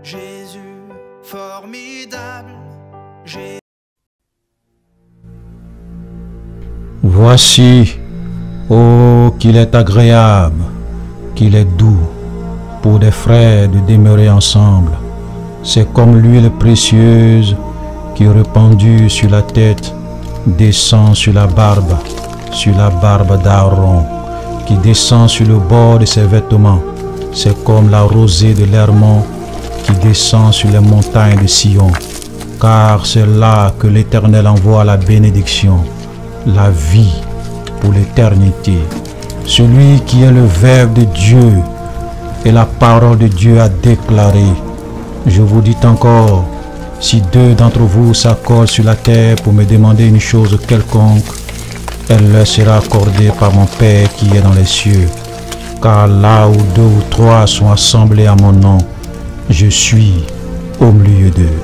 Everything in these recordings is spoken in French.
Jésus, formidable, Jésus. Voici, oh, qu'il est agréable, qu'il est doux pour des frères de demeurer ensemble. C'est comme l'huile précieuse qui, répandue sur la tête, descend sur la barbe d'Aaron, qui descend sur le bord de ses vêtements. C'est comme la rosée de l'Hermon qui descend sur les montagnes de Sion. Car c'est là que l'Éternel envoie la bénédiction, la vie pour l'éternité. Celui qui est le Verbe de Dieu et la parole de Dieu a déclaré, je vous dis encore, si deux d'entre vous s'accordent sur la terre pour me demander une chose quelconque, elle leur sera accordée par mon Père qui est dans les cieux. Car là où deux ou trois sont assemblés à mon nom, je suis au milieu d'eux.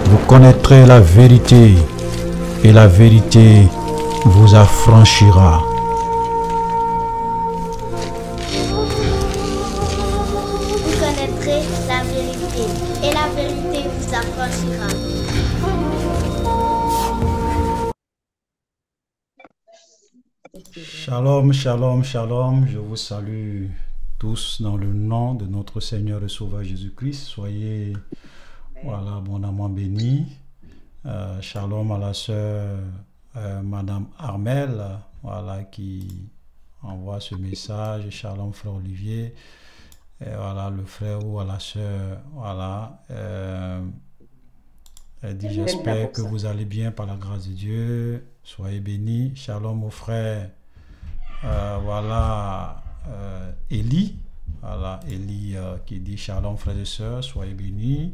Vous connaîtrez la vérité, et la vérité vous affranchira. Vous connaîtrez la vérité, et la vérité vous affranchira. Shalom, shalom, shalom. Je vous salue tous dans le nom de notre Seigneur et Sauveur Jésus-Christ. Soyez, voilà, abondamment bénis. Shalom à la sœur Madame Armel, voilà, qui envoie ce message. Shalom, frère Olivier. Et voilà, le frère ou à la sœur, voilà. Elle dit, j'espère que vous allez bien par la grâce de Dieu. Soyez bénis. Shalom aux frères. Voilà, Élie. Voilà, Élie qui dit shalom frères et sœurs, soyez bénis.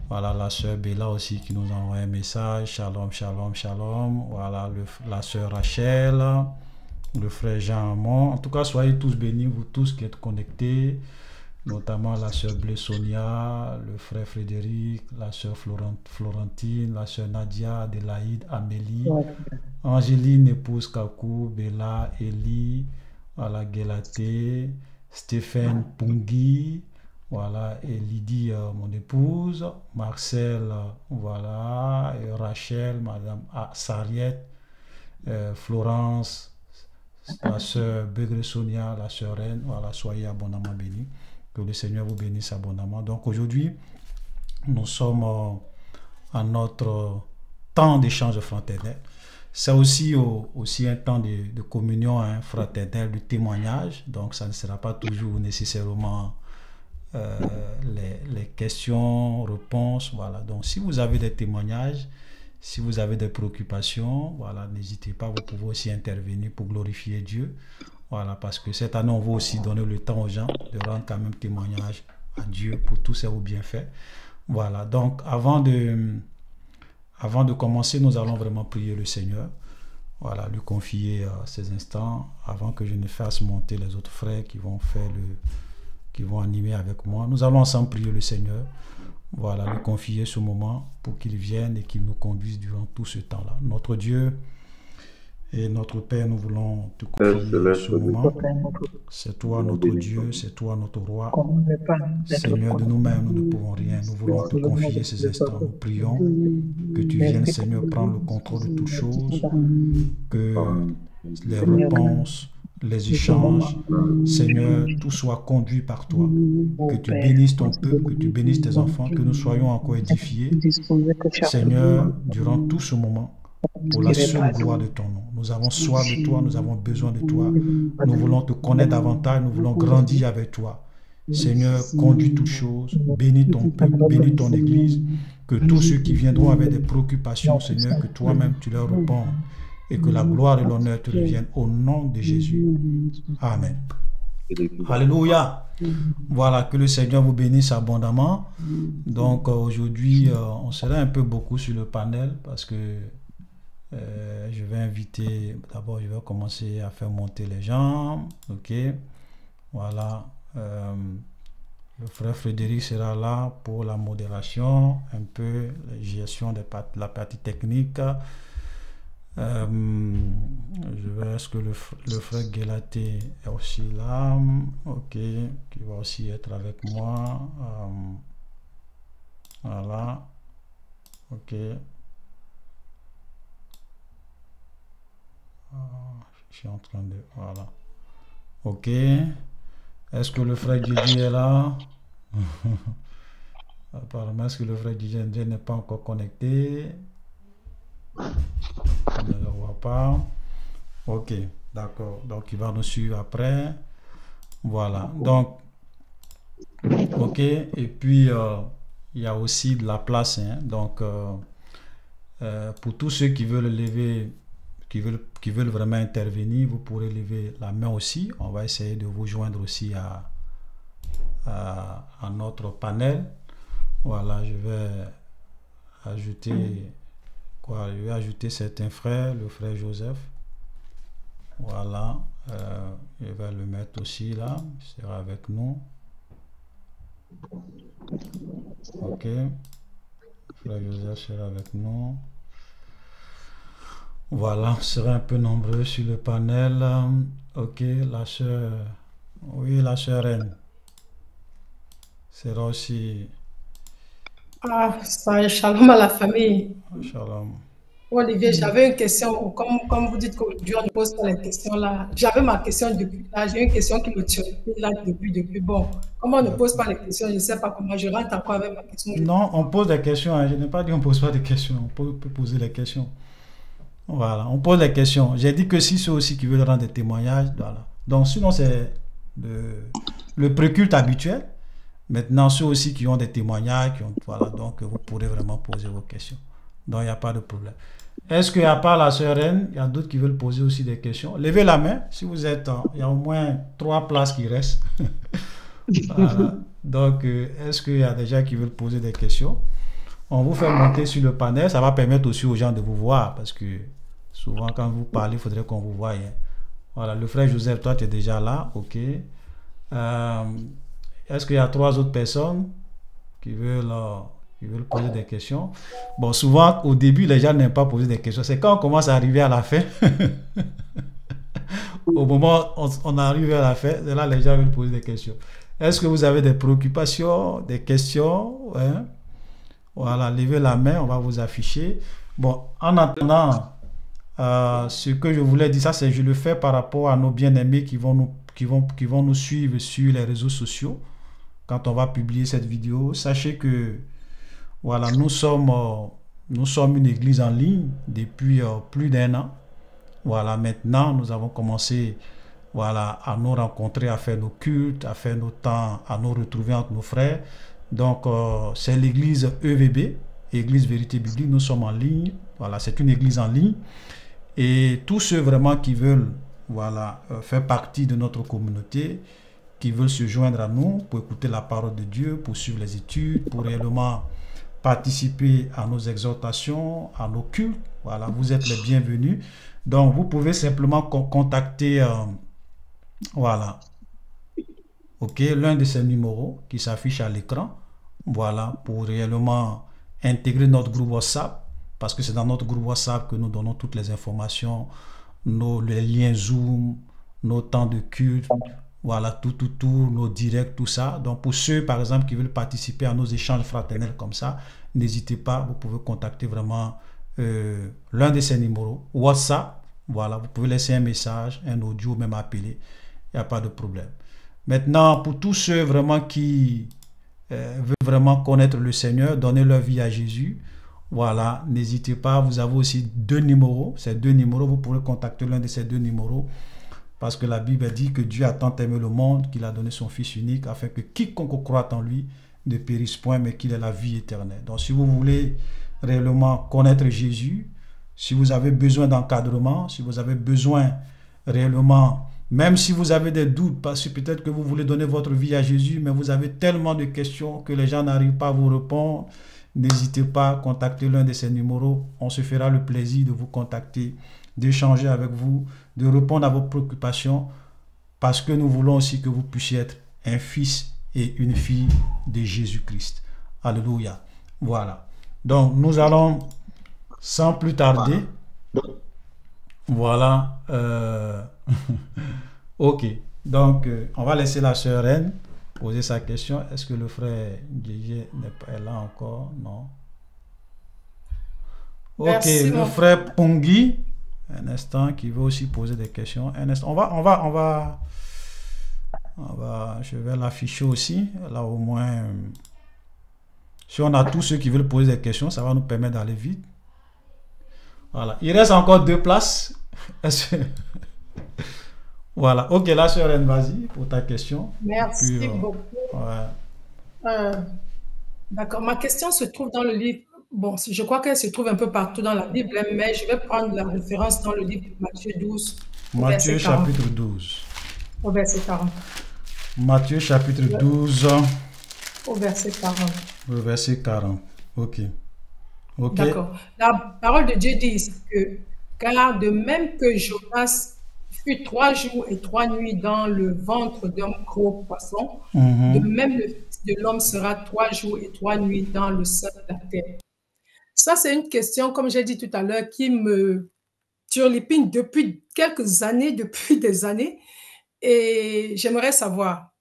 Voilà, la sœur Béla aussi qui nous envoie un message. Shalom, shalom, shalom. Voilà, la sœur Rachel, le frère Jean Amon. En tout cas, soyez tous bénis, vous tous qui êtes connectés. Notamment la sœur Blé Sonia, le frère Frédéric, la sœur Florentine, la sœur Nadia, Adélaïde, Amélie, Angéline, épouse Kakou, Béla, Élie, voilà, Guélaté, Stéphane Pungui, voilà, et Lydie, mon épouse, Marcel, voilà, et Rachel, Madame Sariette, Florence, la sœur Begré Sonia, la sœur Reine, voilà, soyez abondamment bénis. Que le Seigneur vous bénisse abondamment. Donc aujourd'hui, nous sommes à notre temps d'échange fraternel. C'est aussi un temps de communion fraternelle, de témoignage. Donc ça ne sera pas toujours nécessairement les questions, réponses. Voilà. Donc si vous avez des témoignages, si vous avez des préoccupations, voilà, n'hésitez pas, vous pouvez aussi intervenir pour glorifier Dieu. Voilà, parce que cette année, on va aussi donner le temps aux gens de rendre quand même témoignage à Dieu pour tous ses bienfaits. Voilà, donc avant de commencer, nous allons vraiment prier le Seigneur. Voilà, lui confier ces instants avant que je ne fasse monter les autres frères qui vont animer avec moi. Nous allons ensemble prier le Seigneur. Voilà, lui confier ce moment pour qu'il vienne et qu'il nous conduise durant tout ce temps-là. Notre Dieu et notre Père, nous voulons te confier ce moment. C'est toi notre Dieu, c'est toi notre roi. Seigneur, de nous-mêmes, nous ne pouvons rien. Nous voulons te confier ces instants. Nous prions que tu viennes, Seigneur, prendre le contrôle de toutes choses, que les réponses, les échanges, Seigneur, tout soit conduit par toi. Que tu bénisses ton peuple, que tu bénisses tes enfants, que nous soyons encore édifiés, Seigneur, durant tout ce moment, pour la seule gloire de ton nom. Nous avons soif de toi, nous avons besoin de toi. Nous voulons te connaître davantage, nous voulons grandir avec toi. Seigneur, conduis toutes choses, bénis ton peuple, bénis ton Église, que tous ceux qui viendront avec des préoccupations, Seigneur, que toi-même tu leur réponds et que la gloire et l'honneur te reviennent au nom de Jésus. Amen. Alléluia. Voilà, que le Seigneur vous bénisse abondamment. Donc aujourd'hui, on sera un peu beaucoup sur le panel parce que je vais inviter, d'abord je vais commencer à faire monter les gens, ok, voilà, le frère Frédéric sera là pour la modération, un peu la gestion de la partie technique, est-ce que le frère Guélaté est aussi là, ok, qui va aussi être avec moi, Voilà. Ok. Ah, je suis en train de... Voilà. Ok. Est-ce que le frère Gigi est là? Apparemment, est-ce que le frère Gigi n'est pas encore connecté? Je ne le vois pas. Ok, d'accord. Donc, il va nous suivre après. Voilà. Donc, ok. Et puis, il y a aussi de la place. Hein. Donc, pour tous ceux qui veulent lever, qui veulent vraiment intervenir, vous pourrez lever la main aussi. On va essayer de vous joindre aussi à notre panel. Voilà, je vais ajouter quoi? Je vais ajouter certains frères, le frère Joseph. Voilà, je vais le mettre aussi là, il sera avec nous. Ok, le frère Joseph sera avec nous. Voilà, on sera un peu nombreux sur le panel. Ok, la sœur, oui, la sœur Reine sera aussi. Ah, ça, shalom à la famille. Shalom. Olivier, j'avais une question. Comme vous dites qu'aujourd'hui, on ne pose pas les questions là. J'avais ma question depuis là. J'ai une question qui me tient là depuis. Bon, comme on ne pose pas les questions, je ne sais pas comment je rentre encore avec ma question. Non, on pose des questions. Hein. Je n'ai pas dit on ne pose pas des questions. On peut poser les questions. Voilà, on pose les questions. J'ai dit que si ceux aussi qui veulent rendre des témoignages, voilà. Donc, sinon, c'est le préculte habituel. Maintenant, ceux aussi qui ont des témoignages, voilà, donc vous pourrez vraiment poser vos questions. Donc, il n'y a pas de problème. Est-ce qu'à part la sœur Reine, il y a d'autres qui veulent poser aussi des questions? Levez la main. Si vous êtes, il y a au moins 3 places qui restent. Voilà. Donc, est-ce qu'il y a des gens qui veulent poser des questions? On vous fait monter sur le panel. Ça va permettre aussi aux gens de vous voir parce que souvent, quand vous parlez, il faudrait qu'on vous voie. Hein. Voilà, le frère Joseph, toi, tu es déjà là. OK. Est-ce qu'il y a 3 autres personnes qui veulent poser des questions? Bon, souvent, au début, les gens n'aiment pas poser des questions. C'est quand on commence à arriver à la fin. Au moment où on arrive à la fin, c'est là les gens veulent poser des questions. Est-ce que vous avez des préoccupations, des questions? Hein? Voilà, levez la main, on va vous afficher. Bon, en attendant, ce que je voulais dire, ça, c'est je le fais par rapport à nos bien-aimés qui vont nous suivre sur les réseaux sociaux. Quand on va publier cette vidéo, sachez que voilà, nous sommes une église en ligne depuis plus d'1 an. Voilà, maintenant, nous avons commencé voilà, à nous rencontrer, à faire nos cultes, à faire nos temps, à nous retrouver entre nos frères. Donc, c'est l'église EVB, Église Vérité Biblique. Nous sommes en ligne. Voilà, c'est une église en ligne. Et tous ceux vraiment qui veulent voilà, faire partie de notre communauté, qui veulent se joindre à nous pour écouter la parole de Dieu, pour suivre les études, pour réellement participer à nos exhortations, à nos cultes. Voilà, vous êtes les bienvenus. Donc, vous pouvez simplement contacter voilà, ok, l'un de ces numéros qui s'affiche à l'écran. Voilà, pour réellement intégrer notre groupe WhatsApp, parce que c'est dans notre groupe WhatsApp que nous donnons toutes les informations, les liens Zoom, nos temps de culte, voilà, tout, nos directs, tout ça. Donc, pour ceux, par exemple, qui veulent participer à nos échanges fraternels comme ça, n'hésitez pas, vous pouvez contacter vraiment l'un de ces numéros. WhatsApp, voilà, vous pouvez laisser un message, un audio, même appeler, il n'y a pas de problème. Maintenant, pour tous ceux vraiment qui veulent vraiment connaître le Seigneur, donner leur vie à Jésus, voilà, n'hésitez pas, vous avez aussi 2 numéros. Ces 2 numéros, vous pourrez contacter l'un de ces 2 numéros. Parce que la Bible dit que Dieu a tant aimé le monde qu'il a donné son Fils unique afin que quiconque croit en lui ne périsse point mais qu'il ait la vie éternelle. Donc si vous voulez réellement connaître Jésus, si vous avez besoin d'encadrement, si vous avez besoin réellement, même si vous avez des doutes, parce que peut-être que vous voulez donner votre vie à Jésus, mais vous avez tellement de questions que les gens n'arrivent pas à vous répondre, n'hésitez pas à contacter l'un de ces numéros. On se fera le plaisir de vous contacter, d'échanger avec vous, de répondre à vos préoccupations, parce que nous voulons aussi que vous puissiez être un fils et une fille de Jésus-Christ. Alléluia. Voilà. Donc, nous allons, sans plus tarder, voilà. Ok. Donc, on va laisser la sœur Reine poser sa question. Est-ce que le frère Gégé n'est pas là encore? Non. Ok, Merci, le mon frère Pongui, un instant, qui veut aussi poser des questions. Un instant, je vais l'afficher aussi. Là, au moins, si on a tous ceux qui veulent poser des questions, ça va nous permettre d'aller vite. Voilà, il reste encore 2 places. Est-ce que... Voilà, ok, là, sœur Anne, vas-y pour ta question. Merci Puis, beaucoup. ouais. D'accord. Ma question se trouve dans le livre. Bon, je crois qu'elle se trouve un peu partout dans la Bible, hein, mais je vais prendre la référence dans le livre de Matthieu 12, au Matthieu verset 40. chapitre 12. Au verset 40. Matthieu chapitre 12, Au verset 40. le verset 40. Ok. Ok. D'accord. La parole de Dieu dit que, car de même que Jonas fut 3 jours et 3 nuits dans le ventre d'un gros poisson, de même le Fils de l'homme sera 3 jours et 3 nuits dans le sein de la terre. Ça, c'est une question, comme j'ai dit tout à l'heure, qui me turlupine depuis quelques années, depuis des années. Et j'aimerais savoir,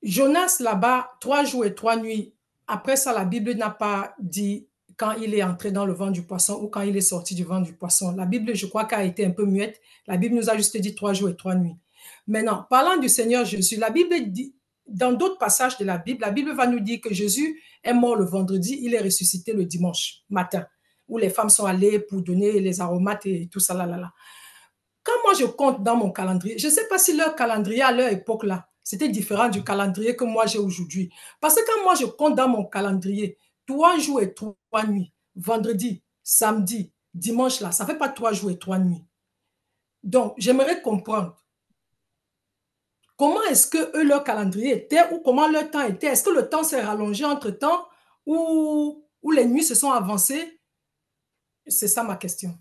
Jonas là-bas, 3 jours et 3 nuits, après ça, la Bible n'a pas dit quand il est entré dans le ventre du poisson ou quand il est sorti du ventre du poisson. La Bible, je crois qu'elle a été un peu muette. La Bible nous a juste dit 3 jours et 3 nuits. Maintenant, parlant du Seigneur Jésus, la Bible dit, dans d'autres passages de la Bible va nous dire que Jésus est mort le vendredi, il est ressuscité le dimanche matin, où les femmes sont allées pour donner les aromates et tout ça. Quand moi je compte dans mon calendrier, je ne sais pas si leur calendrier à leur époque là, c'était différent du calendrier que moi j'ai aujourd'hui. Parce que quand moi je compte dans mon calendrier, 3 jours et 3 nuits, vendredi, samedi, dimanche là, ça ne fait pas 3 jours et 3 nuits. Donc, j'aimerais comprendre comment est-ce que eux, leur calendrier était ou comment leur temps était. Est-ce que le temps s'est rallongé entre-temps ou les nuits se sont avancées? C'est ça ma question.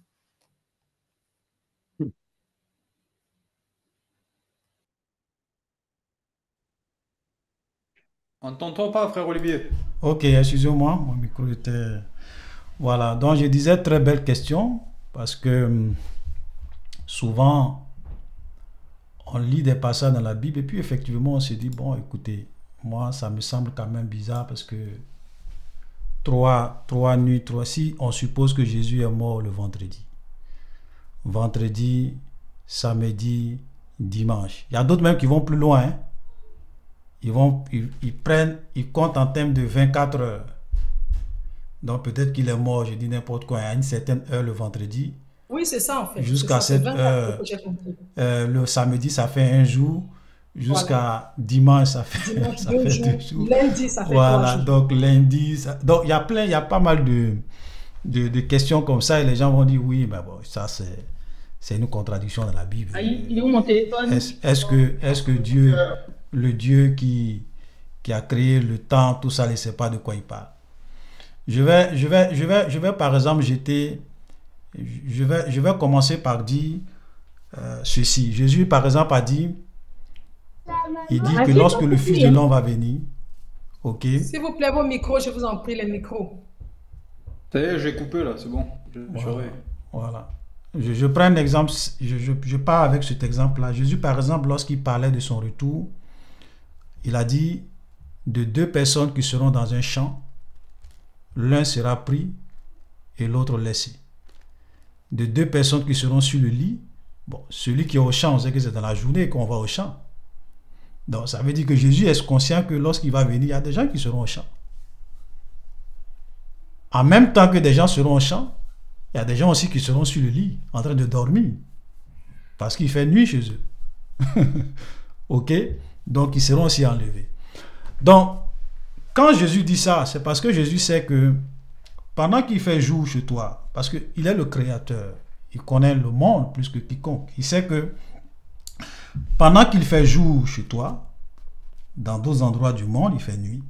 On ne t'entend pas, frère Olivier. Ok, excusez-moi, mon micro était... Voilà, donc je disais très belle question parce que souvent on lit des passages dans la Bible et puis effectivement on se dit, bon écoutez, moi ça me semble quand même bizarre parce que 3 nuits, 3, si on suppose que Jésus est mort le vendredi, samedi, dimanche. Il y a d'autres même qui vont plus loin, hein. Ils comptent en termes de 24 heures. Donc peut-être qu'il est mort, je dis n'importe quoi, à une certaine heure le vendredi. Oui, c'est ça en fait. Jusqu'à cette heure, le samedi, ça fait 1 jour. Jusqu'à Voilà. dimanche, ça fait 2 jours. Lundi, ça fait 3 Voilà, jours. donc lundi. Donc il y a pas mal de questions comme ça et les gens vont dire oui, mais bon, ça c'est une contradiction dans la Bible. Il est où mon téléphone? Est-ce que Dieu, le Dieu qui a créé le temps, tout ça, ne sait pas de quoi il parle? Je vais par exemple je vais commencer par dire ceci. Jésus par exemple a dit, il dit que lorsque le Fils de l'homme va venir, ok. S'il vous plaît, vos micros, je vous en prie, les micros. Ça y est, j'ai coupé là, c'est bon. Voilà. Je prends un exemple, je pars avec cet exemple-là. Jésus par exemple, lorsqu'il parlait de son retour, il a dit de 2 personnes qui seront dans un champ, l'un sera pris et l'autre laissé. De 2 personnes qui seront sur le lit, bon, celui qui est au champ, on sait que c'est dans la journée qu'on va au champ. Donc ça veut dire que Jésus est conscient que lorsqu'il va venir, il y a des gens qui seront au champ. En même temps que des gens seront au champ, il y a des gens aussi qui seront sur le lit, en train de dormir, parce qu'il fait nuit chez eux. Ok? Donc ils seront aussi enlevés. Donc, quand Jésus dit ça, c'est parce que Jésus sait que pendant qu'il fait jour chez toi, parce qu'il est le créateur, il connaît le monde plus que quiconque, il sait que pendant qu'il fait jour chez toi, dans d'autres endroits du monde, il fait nuit.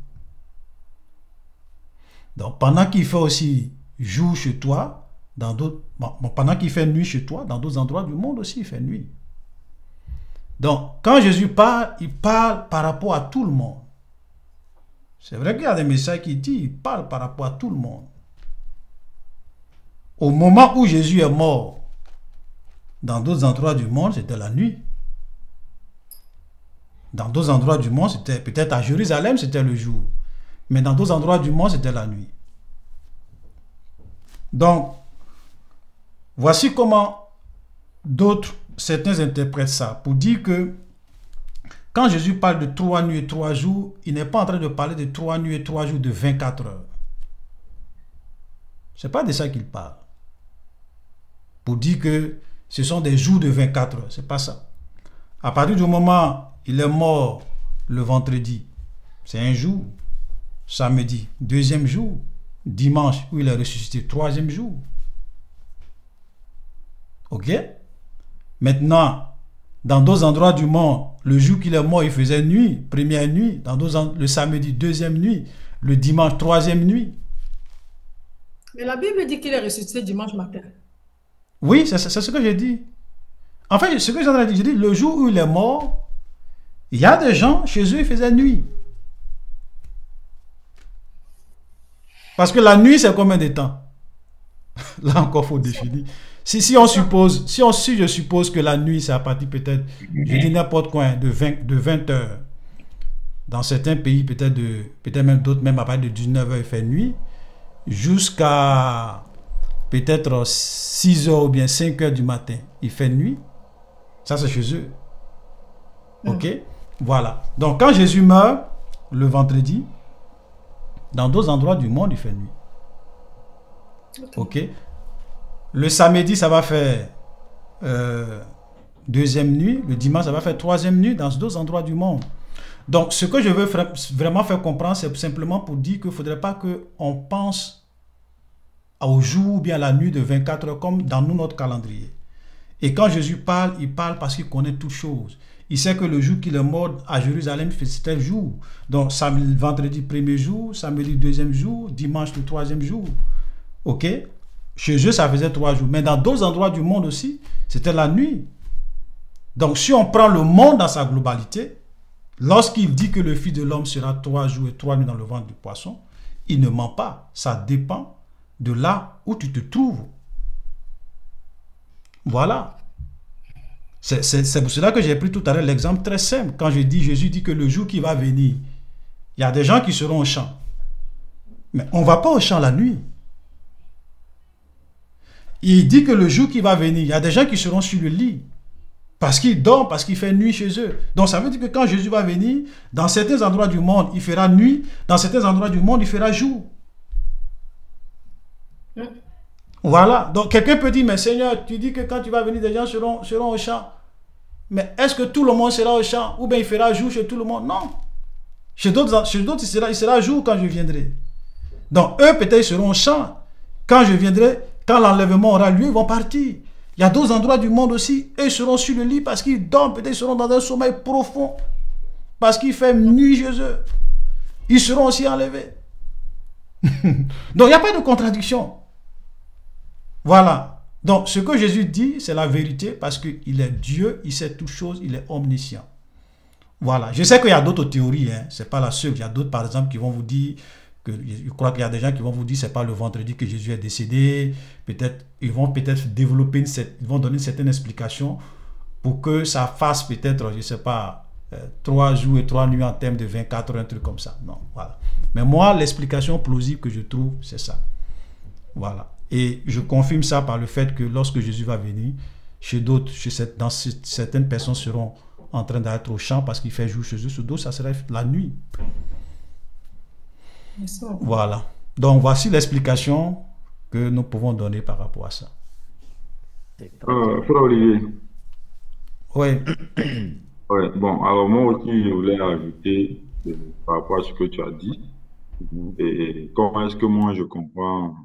Donc, pendant qu'il fait aussi jour chez toi, pendant qu'il fait nuit chez toi, dans d'autres endroits du monde aussi, il fait nuit. Donc, quand Jésus parle, il parle par rapport à tout le monde. C'est vrai qu'il y a des messages qui disent, il parle par rapport à tout le monde. Au moment où Jésus est mort, dans d'autres endroits du monde, c'était la nuit. Dans d'autres endroits du monde, c'était peut-être à Jérusalem, c'était le jour. Mais dans d'autres endroits du monde, c'était la nuit. Donc, voici comment certains interprètent ça. Pour dire que quand Jésus parle de 3 nuits et 3 jours, il n'est pas en train de parler de 3 nuits et 3 jours de 24 heures. Ce n'est pas de ça qu'il parle. Pour dire que ce sont des jours de 24 heures. Ce n'est pas ça. À partir du moment où il est mort le vendredi, c'est un jour. Samedi, deuxième jour. Dimanche, où il est ressuscité, troisième jour. Ok? Maintenant, dans d'autres endroits du monde, le jour qu'il est mort, il faisait nuit, première nuit. Dans d'autres, le samedi, deuxième nuit. Le dimanche, troisième nuit. Mais la Bible dit qu'il est ressuscité dimanche matin. Oui, c'est ce que j'ai dit. En fait, ce que j'ai dit, j'ai dit, le jour où il est mort, il y a des gens, chez eux, ils faisaient nuit. Parce que la nuit, c'est combien de temps? Là encore, il faut définir. Si je suppose que la nuit, c'est à partir peut-être, je dis n'importe quoi, de 20 heures. Dans certains pays, peut-être même d'autres, même à partir de 19 heures, il fait nuit. Jusqu'à peut-être 6 heures ou bien 5 heures du matin, il fait nuit. Ça, c'est chez eux. Ok? Voilà. Donc, quand Jésus meurt, le vendredi, dans d'autres endroits du monde, il fait nuit. Ok? Le samedi, ça va faire deuxième nuit. Le dimanche, ça va faire troisième nuit dans d'autres endroits du monde. Donc, ce que je veux vraiment faire comprendre, c'est simplement pour dire qu'il ne faudrait pas qu'on pense au jour ou bien à la nuit de 24 heures comme dans notre calendrier. Et quand Jésus parle, il parle parce qu'il connaît toutes choses. Il sait que le jour qu'il est mort à Jérusalem, c'était le jour. Donc, vendredi, premier jour, samedi, deuxième jour, dimanche, le troisième jour. Ok? Chez eux, ça faisait 3 jours. Mais dans d'autres endroits du monde aussi, c'était la nuit. Donc, si on prend le monde dans sa globalité, lorsqu'il dit que le Fils de l'homme sera 3 jours et 3 nuits dans le ventre du poisson, il ne ment pas. Ça dépend de là où tu te trouves. Voilà. C'est pour cela que j'ai pris tout à l'heure l'exemple très simple. Quand Jésus dit que le jour qui va venir, il y a des gens qui seront au champ. Mais on ne va pas au champ la nuit. Il dit que le jour qui va venir, il y a des gens qui seront sur le lit. Parce qu'ils dorment, parce qu'il fait nuit chez eux. Donc ça veut dire que quand Jésus va venir, dans certains endroits du monde, il fera nuit. Dans certains endroits du monde, il fera jour. Voilà. Donc quelqu'un peut dire, mais Seigneur, tu dis que quand tu vas venir, des gens seront au champ. Mais est-ce que tout le monde sera au champ? Ou bien il fera jour chez tout le monde? Non. Chez d'autres, il sera jour quand je viendrai. Donc eux, peut-être, ils seront au champ. Quand je viendrai, quand l'enlèvement aura lieu, ils vont partir. Il y a d'autres endroits du monde aussi, eux, ils seront sur le lit parce qu'ils dorment. Peut-être ils seront dans un sommeil profond. Parce qu'il fait nuit chez eux. Ils seront aussi enlevés. Donc il n'y a pas de contradiction. Voilà. Donc, ce que Jésus dit, c'est la vérité parce qu'il est Dieu, il sait toutes choses, il est omniscient. Voilà. Je sais qu'il y a d'autres théories, hein. Ce n'est pas la seule. Il y a d'autres, par exemple, qui vont vous dire que, je crois qu'il y a des gens qui vont vous dire que ce n'est pas le vendredi que Jésus est décédé. Peut-être, ils vont peut-être développer ils vont donner une certaine explication pour que ça fasse peut-être, je ne sais pas, 3 jours et 3 nuits en termes de 24 heures, un truc comme ça. Non, voilà. Mais moi, l'explication plausible que je trouve, c'est ça. Voilà. Et je confirme ça par le fait que lorsque Jésus va venir, certaines personnes seront en train d'être au champ parce qu'il fait jour chez eux. Sur d'autres, ça sera la nuit. Voilà. Donc, voici l'explication que nous pouvons donner par rapport à ça. Frère Olivier. Oui. Ouais, bon, alors moi aussi, je voulais ajouter par rapport à ce que tu as dit et comment est-ce que moi je comprends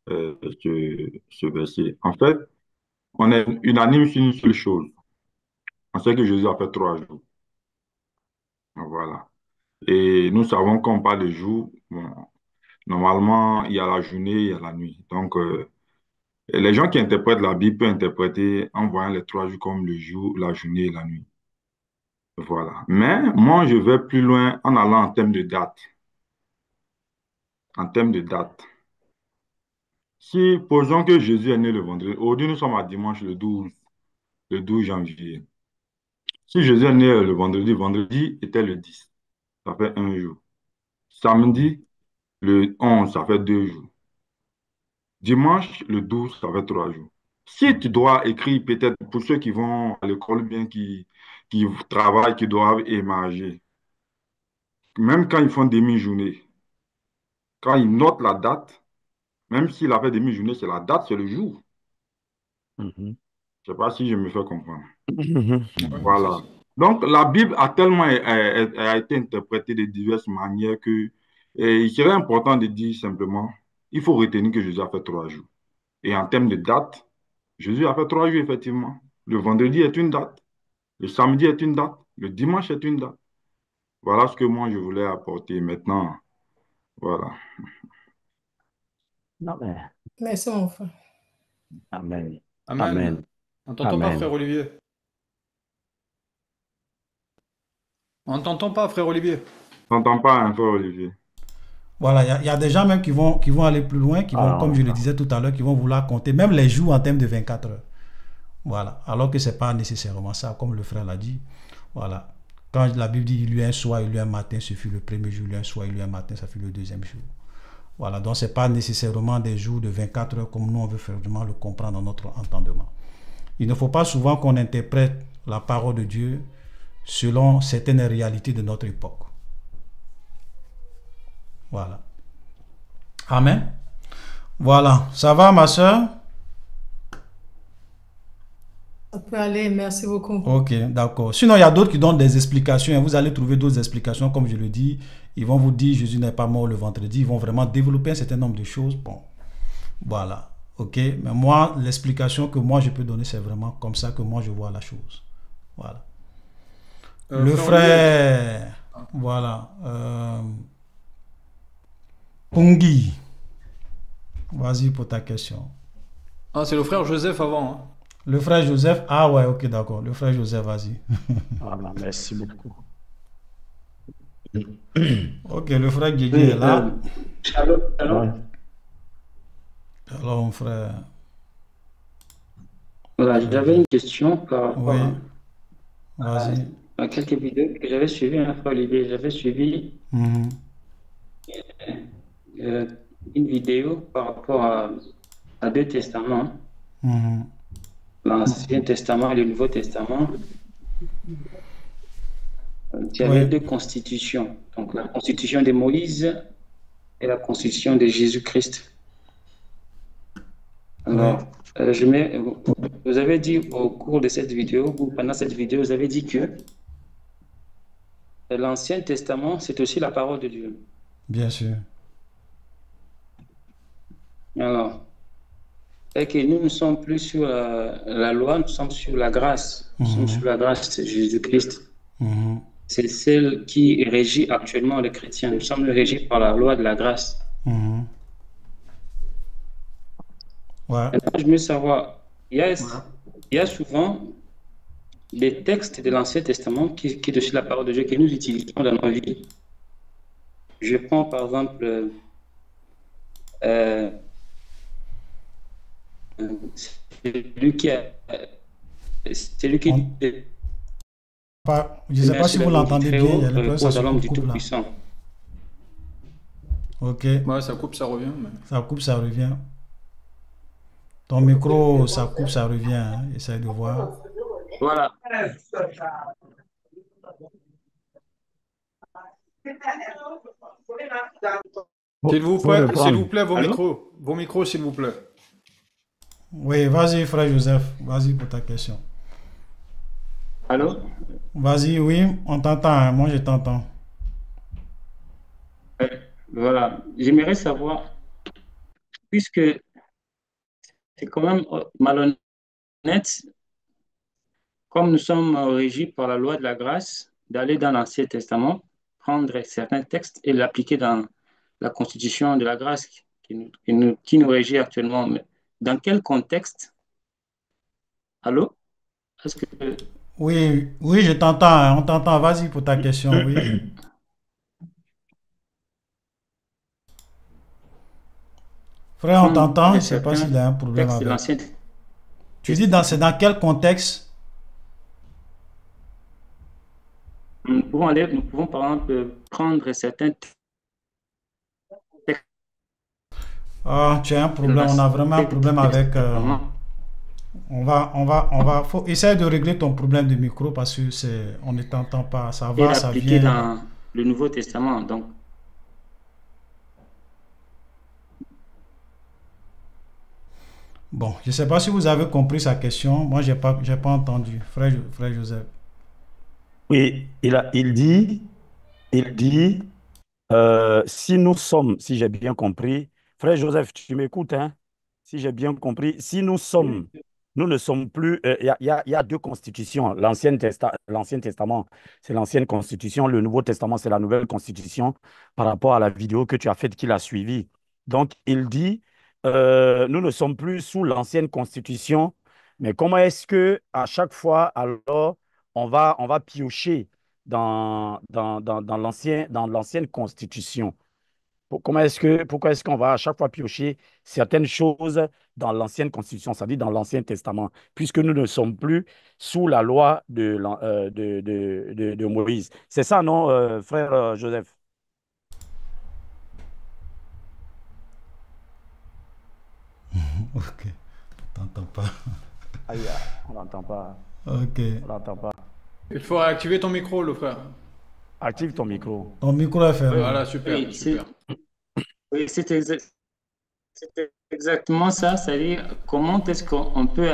ce verset. En fait, on est unanime sur une seule chose. On sait que Jésus a fait 3 jours. Voilà. Et nous savons qu'on parle de jours. Bon, normalement, il y a la journée, il y a la nuit. Donc, les gens qui interprètent la Bible peuvent interpréter en voyant les 3 jours comme le jour, la journée et la nuit. Voilà. Mais moi, je vais plus loin en allant en termes de date. En termes de date. Si, posons que Jésus est né le vendredi, aujourd'hui nous sommes à dimanche le 12 janvier. Si Jésus est né le vendredi, vendredi était le 10, ça fait un jour. Samedi, le 11, ça fait 2 jours. Dimanche, le 12, ça fait 3 jours. Si tu dois écrire, peut-être pour ceux qui vont à l'école, bien qui travaillent, qui doivent émarger, même quand ils font demi-journée, quand ils notent la date, même s'il a fait demi-journée, c'est la date, c'est le jour. Mhm. Je ne sais pas si je me fais comprendre. Mhm. Ouais, Voilà. Donc, la Bible a tellement a été interprétée de diverses manières que il serait important de dire simplement, il faut retenir que Jésus a fait 3 jours. Et en termes de date, Jésus a fait 3 jours, effectivement. Le vendredi est une date, le samedi est une date, le dimanche est une date. Voilà ce que moi je voulais apporter maintenant. Voilà. Amen. Merci, mon frère. Amen. Amen. Amen. On t'entend pas, frère Amen. Olivier. On t'entend pas, frère Olivier. T'entends pas, hein, frère Olivier? Voilà, il y a des gens même qui vont aller plus loin, qui vont, comme je le disais tout à l'heure, qui vont vouloir compter même les jours en termes de 24 heures. Voilà, alors que ce n'est pas nécessairement ça, comme le frère l'a dit. Voilà, quand la Bible dit il y a eu un soir, il y a eu un matin, ce fut le premier jour, il y a eu un soir, il y a eu un matin, ça fut le deuxième jour. Voilà, donc ce n'est pas nécessairement des jours de 24 heures comme nous on veut vraiment le comprendre dans notre entendement. Il ne faut pas souvent qu'on interprète la parole de Dieu selon certaines réalités de notre époque. Voilà. Amen. Voilà, ça va ma soeur? Ça peut aller, merci beaucoup. Ok, d'accord. Sinon, il y a d'autres qui donnent des explications et vous allez trouver d'autres explications, comme je le dis. Ils vont vous dire Jésus n'est pas mort le vendredi. Ils vont vraiment développer un certain nombre de choses. Bon, voilà. Ok, mais moi, l'explication que moi je peux donner, c'est vraiment comme ça que moi je vois la chose. Voilà. Le frère, voilà. Pungi, vas-y pour ta question. Ah, c'est le frère Joseph avant. Hein. Le frère Joseph, ah ouais, ok, d'accord. Le frère Joseph, vas-y. Voilà, merci beaucoup. Ok, le frère Guégué est là. Ouais. Alors, mon frère. Voilà, j'avais une question par rapport Oui, vas-y. à quelques vidéos que j'avais suivies, hein, frère Olivier. J'avais suivi Mhm. une vidéo par rapport à deux testaments, Mhm. l'Ancien Testament et le Nouveau Testament. Il y avait Oui. deux constitutions, donc la constitution de Moïse et la constitution de Jésus-Christ. Alors, vous avez dit au cours de cette vidéo, ou pendant cette vidéo, vous avez dit que l'Ancien Testament, c'est aussi la parole de Dieu. Bien sûr. Alors, et que nous ne sommes plus sur la loi, nous sommes sur la grâce. Nous sommes sur la grâce de Jésus-Christ. Mhm. C'est celle qui régit actuellement les chrétiens. Nous sommes régis par la loi de la grâce. Mhm. Ouais. Maintenant, je veux savoir, il y a souvent des textes de l'Ancien Testament qui est aussi la parole de Dieu que nous utilisons dans nos vies. Je prends par exemple celui qui a. Celui qui. Je ne sais pas si vous l'entendez bien, il y a l'impression que ça du coupe là. Tout-Puissant. Ok, Ouais, ça coupe, ça revient. Mais... ça coupe, ça revient. Ton micro, ça coupe, ça revient. Hein. Essaye de voir. Voilà. S'il vous plaît, vos micros, s'il vous plaît. Oui, vas-y, frère Joseph, vas-y pour ta question. Allô? Vas-y, oui, on t'entend, hein. Moi je t'entends. Voilà, j'aimerais savoir, puisque c'est quand même malhonnête, comme nous sommes régis par la loi de la grâce, d'aller dans l'Ancien Testament, prendre certains textes et l'appliquer dans la constitution de la grâce qui nous régit actuellement. Mais dans quel contexte? Allô? Est-ce que... Oui, oui, je t'entends, hein. On t'entend, vas-y pour ta question, oui. Frère, on t'entend, je ne sais pas s'il y a un problème avec. Tu dis, c'est dans quel contexte? nous pouvons par exemple prendre certains textes. Ah, tu as un problème, on a vraiment un problème avec... faut essayer de régler ton problème de micro parce que on ne t'entend pas, ça va, ça vient. Dans le Nouveau Testament, donc. Bon, je ne sais pas si vous avez compris sa question. Moi, j'ai pas entendu. Frère Joseph. Oui, il dit, si nous sommes, si j'ai bien compris, Frère Joseph, tu m'écoutes, hein? Si j'ai bien compris, si nous sommes, nous ne sommes plus, il y a deux constitutions. L'Ancien Testament, c'est l'Ancienne Constitution. Le Nouveau Testament, c'est la Nouvelle Constitution par rapport à la vidéo que tu as faite, qu'il a suivie. Donc, il dit, nous ne sommes plus sous l'Ancienne Constitution, mais comment est-ce que à chaque fois, alors, on va piocher dans l'ancienne Constitution? Pourquoi est-ce qu'on va à chaque fois piocher certaines choses dans l'ancienne Constitution, c'est-à-dire dans l'Ancien Testament, puisque nous ne sommes plus sous la loi de Moïse? C'est ça, non, frère Joseph? Ok, on t'entend pas. Aïe, on n'entend pas. Ok. On n'entend pas. Il faut activer ton micro, le frère. Active ton micro. Ton micro est fermé. Voilà, super. Oui, super. Oui, c'est exactement ça, c'est-à-dire comment est-ce qu'on peut...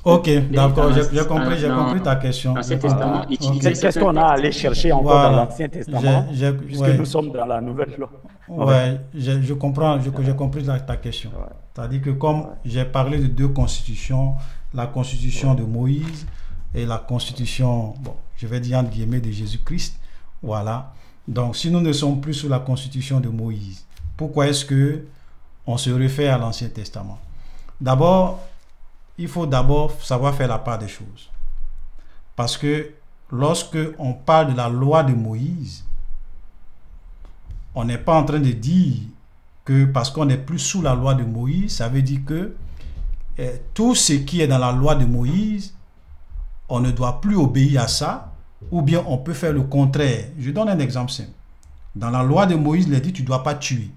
Ok, d'accord, j'ai compris ta question. L'Ancien Testament, utiliser Qu'est-ce qu'on a à aller chercher encore dans l'Ancien Testament, puisque nous sommes dans la Nouvelle Loi? Ouais, je comprends, j'ai compris ta question. Ouais. C'est-à-dire que comme j'ai parlé de deux constitutions, la constitution de Moïse et la constitution, bon, je vais dire entre guillemets, de Jésus-Christ, voilà. Donc, si nous ne sommes plus sous la constitution de Moïse, pourquoi est-ce que on se réfère à l'Ancien Testament? D'abord, il faut d'abord savoir faire la part des choses. Parce que lorsque on parle de la loi de Moïse, on n'est pas en train de dire que parce qu'on n'est plus sous la loi de Moïse, ça veut dire que tout ce qui est dans la loi de Moïse, on ne doit plus obéir à ça, ou bien on peut faire le contraire. Je donne un exemple simple. Dans la loi de Moïse, il est dit tu ne dois pas tuer.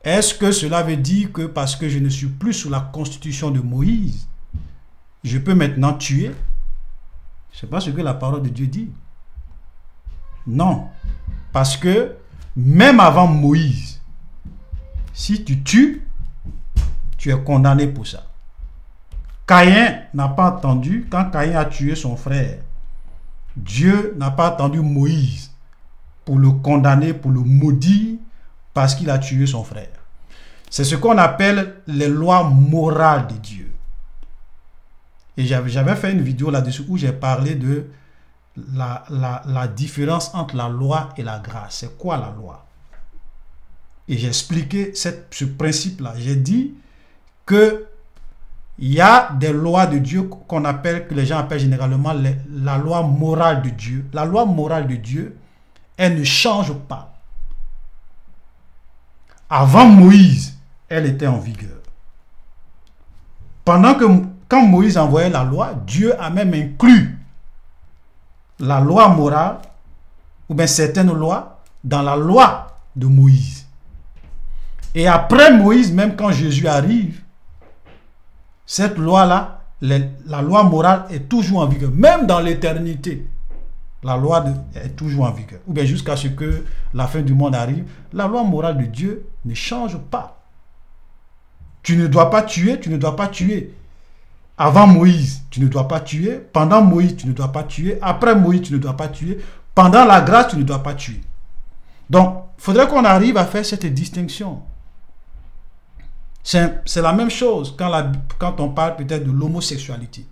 Est-ce que cela veut dire que parce que je ne suis plus sous la constitution de Moïse, je peux maintenant tuer? Ce n'est pas ce que la parole de Dieu dit. Non. Parce que même avant Moïse, si tu tues, tu es condamné pour ça. Caïn n'a pas attendu, quand Caïn a tué son frère, Dieu n'a pas attendu Moïse pour le condamner, pour le maudire, parce qu'il a tué son frère. C'est ce qu'on appelle les lois morales de Dieu. Et j'avais fait une vidéo là-dessus où j'ai parlé de la différence entre la loi et la grâce. C'est quoi la loi? Et j'ai expliqué ce principe-là. J'ai dit que il y a des lois de Dieu que les gens appellent généralement la loi morale de Dieu. La loi morale de Dieu, elle ne change pas. Avant Moïse, elle était en vigueur. Quand Moïse envoyait la loi, Dieu a même inclus la loi morale, ou bien certaines lois, dans la loi de Moïse. Et après Moïse, même quand Jésus arrive, cette loi-là, la loi morale est toujours en vigueur. Même dans l'éternité, la loi est toujours en vigueur. Ou bien jusqu'à ce que la fin du monde arrive, la loi morale de Dieu ne change pas. Tu ne dois pas tuer, tu ne dois pas tuer. Avant Moïse, tu ne dois pas tuer. Pendant Moïse, tu ne dois pas tuer. Après Moïse, tu ne dois pas tuer. Pendant la grâce, tu ne dois pas tuer. Donc, il faudrait qu'on arrive à faire cette distinction. C'est la même chose quand on parle peut-être de l'homosexualité.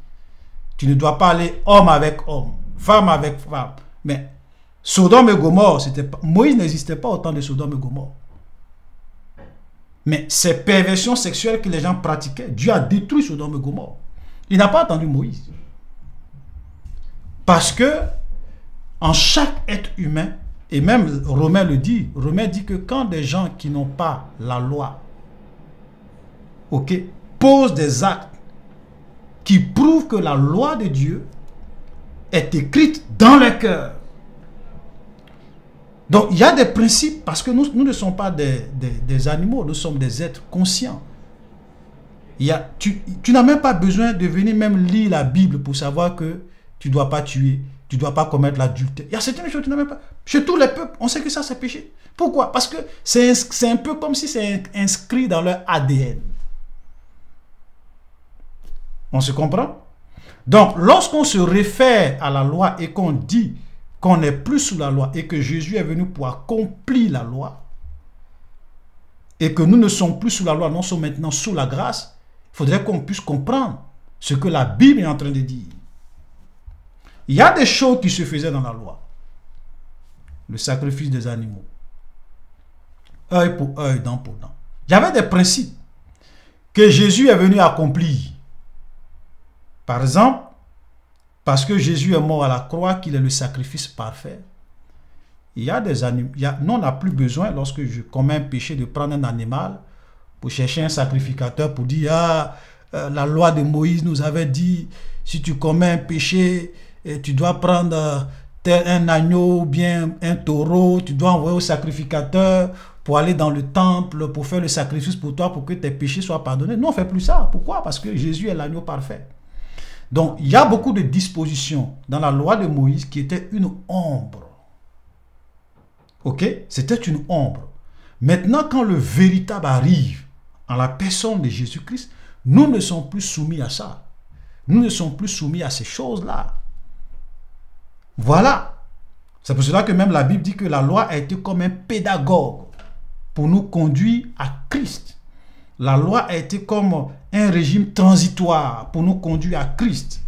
Tu ne dois pas aller homme avec homme, femme avec femme. Mais Sodome et Gomorrhe, Moïse n'existait pas au temps de Sodome et Gomorrhe. Mais ces perversions sexuelles que les gens pratiquaient, Dieu a détruit Sodome et Gomorrhe. Il n'a pas attendu Moïse. Parce que en chaque être humain, et même Romain le dit, Romain dit que quand des gens qui n'ont pas la loi, posent des actes qui prouvent que la loi de Dieu est écrite dans le cœur. Donc, il y a des principes, parce que nous ne sommes pas des animaux, nous sommes des êtres conscients. Tu n'as même pas besoin de venir même lire la Bible pour savoir que tu ne dois pas tuer, tu ne dois pas commettre l'adultère. Il y a certaines choses que tu n'as même pas. Chez tous les peuples, on sait que ça, c'est péché. Pourquoi? Parce que c'est un peu comme si c'est inscrit dans leur ADN. On se comprend? Donc, lorsqu'on se réfère à la loi et qu'on dit qu'on n'est plus sous la loi et que Jésus est venu pour accomplir la loi et que nous ne sommes plus sous la loi, nous sommes maintenant sous la grâce, il faudrait qu'on puisse comprendre ce que la Bible est en train de dire. Il y a des choses qui se faisaient dans la loi. Le sacrifice des animaux. Œil pour œil, dent pour dent. Il y avait des principes que Jésus est venu accomplir. Par exemple, parce que Jésus est mort à la croix, qu'il est le sacrifice parfait. Il y a des animaux. Nous, on n'a plus besoin, lorsque je commets un péché, de prendre un animal pour chercher un sacrificateur pour dire, la loi de Moïse nous avait dit, si tu commets un péché, tu dois prendre un agneau ou bien un taureau, tu dois envoyer au sacrificateur pour aller dans le temple, pour faire le sacrifice pour toi, pour que tes péchés soient pardonnés. Nous, on ne fait plus ça. Pourquoi? Parce que Jésus est l'agneau parfait. Donc, il y a beaucoup de dispositions dans la loi de Moïse qui étaient une ombre. Ok? C'était une ombre. Maintenant, quand le véritable arrive en la personne de Jésus-Christ, nous ne sommes plus soumis à ça. Nous ne sommes plus soumis à ces choses-là. Voilà. C'est pour cela que même la Bible dit que la loi a été comme un pédagogue pour nous conduire à Christ. La loi a été comme un régime transitoire pour nous conduire à Christ.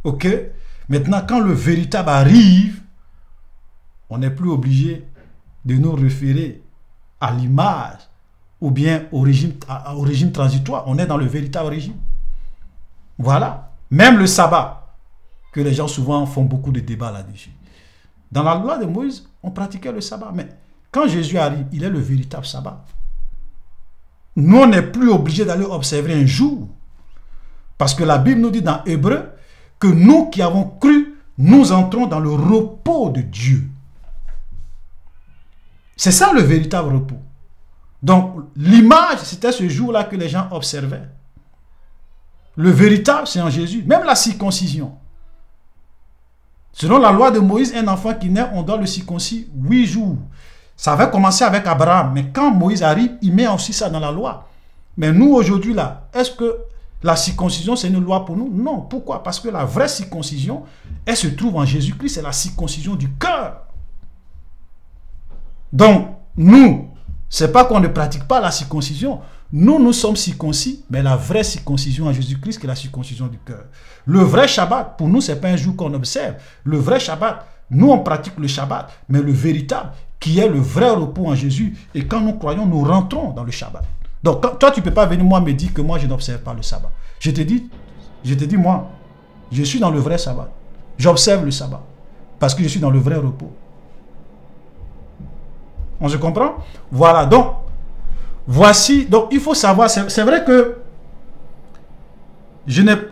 Ok? Maintenant, quand le véritable arrive, on n'est plus obligé de nous référer à l'image ou bien au régime transitoire. On est dans le véritable régime. Voilà. Même le sabbat, que les gens souvent font beaucoup de débats là-dessus. Dans la loi de Moïse, on pratiquait le sabbat. Mais quand Jésus arrive, il est le véritable sabbat. Nous, on n'est plus obligé d'aller observer un jour. Parce que la Bible nous dit dans Hébreu que nous qui avons cru, nous entrons dans le repos de Dieu. C'est ça le véritable repos. Donc, l'image, c'était ce jour-là que les gens observaient. Le véritable, c'est en Jésus. Même la circoncision. Selon la loi de Moïse, un enfant qui naît, on doit le circoncire 8 jours. Ça avait commencé avec Abraham, mais quand Moïse arrive, il met aussi ça dans la loi. Mais nous, aujourd'hui, là, est-ce que la circoncision, c'est une loi pour nous? Non. Pourquoi? Parce que la vraie circoncision, elle se trouve en Jésus-Christ, c'est la circoncision du cœur. Donc, nous, c'est pas qu'on ne pratique pas la circoncision. Nous, nous sommes circoncis, mais la vraie circoncision en Jésus-Christ, qui est la circoncision du cœur. Le vrai Shabbat, pour nous, c'est pas un jour qu'on observe. Le vrai Shabbat, nous, on pratique le Shabbat, mais le véritable, qui est le vrai repos en Jésus. Et quand nous croyons, nous rentrons dans le Shabbat. Donc, toi, tu ne peux pas venir moi me dire que moi, je n'observe pas le sabbat. Je te dis, moi, je suis dans le vrai sabbat. J'observe le sabbat. Parce que je suis dans le vrai repos. On se comprend? Voilà, donc, voici, donc il faut savoir, c'est vrai que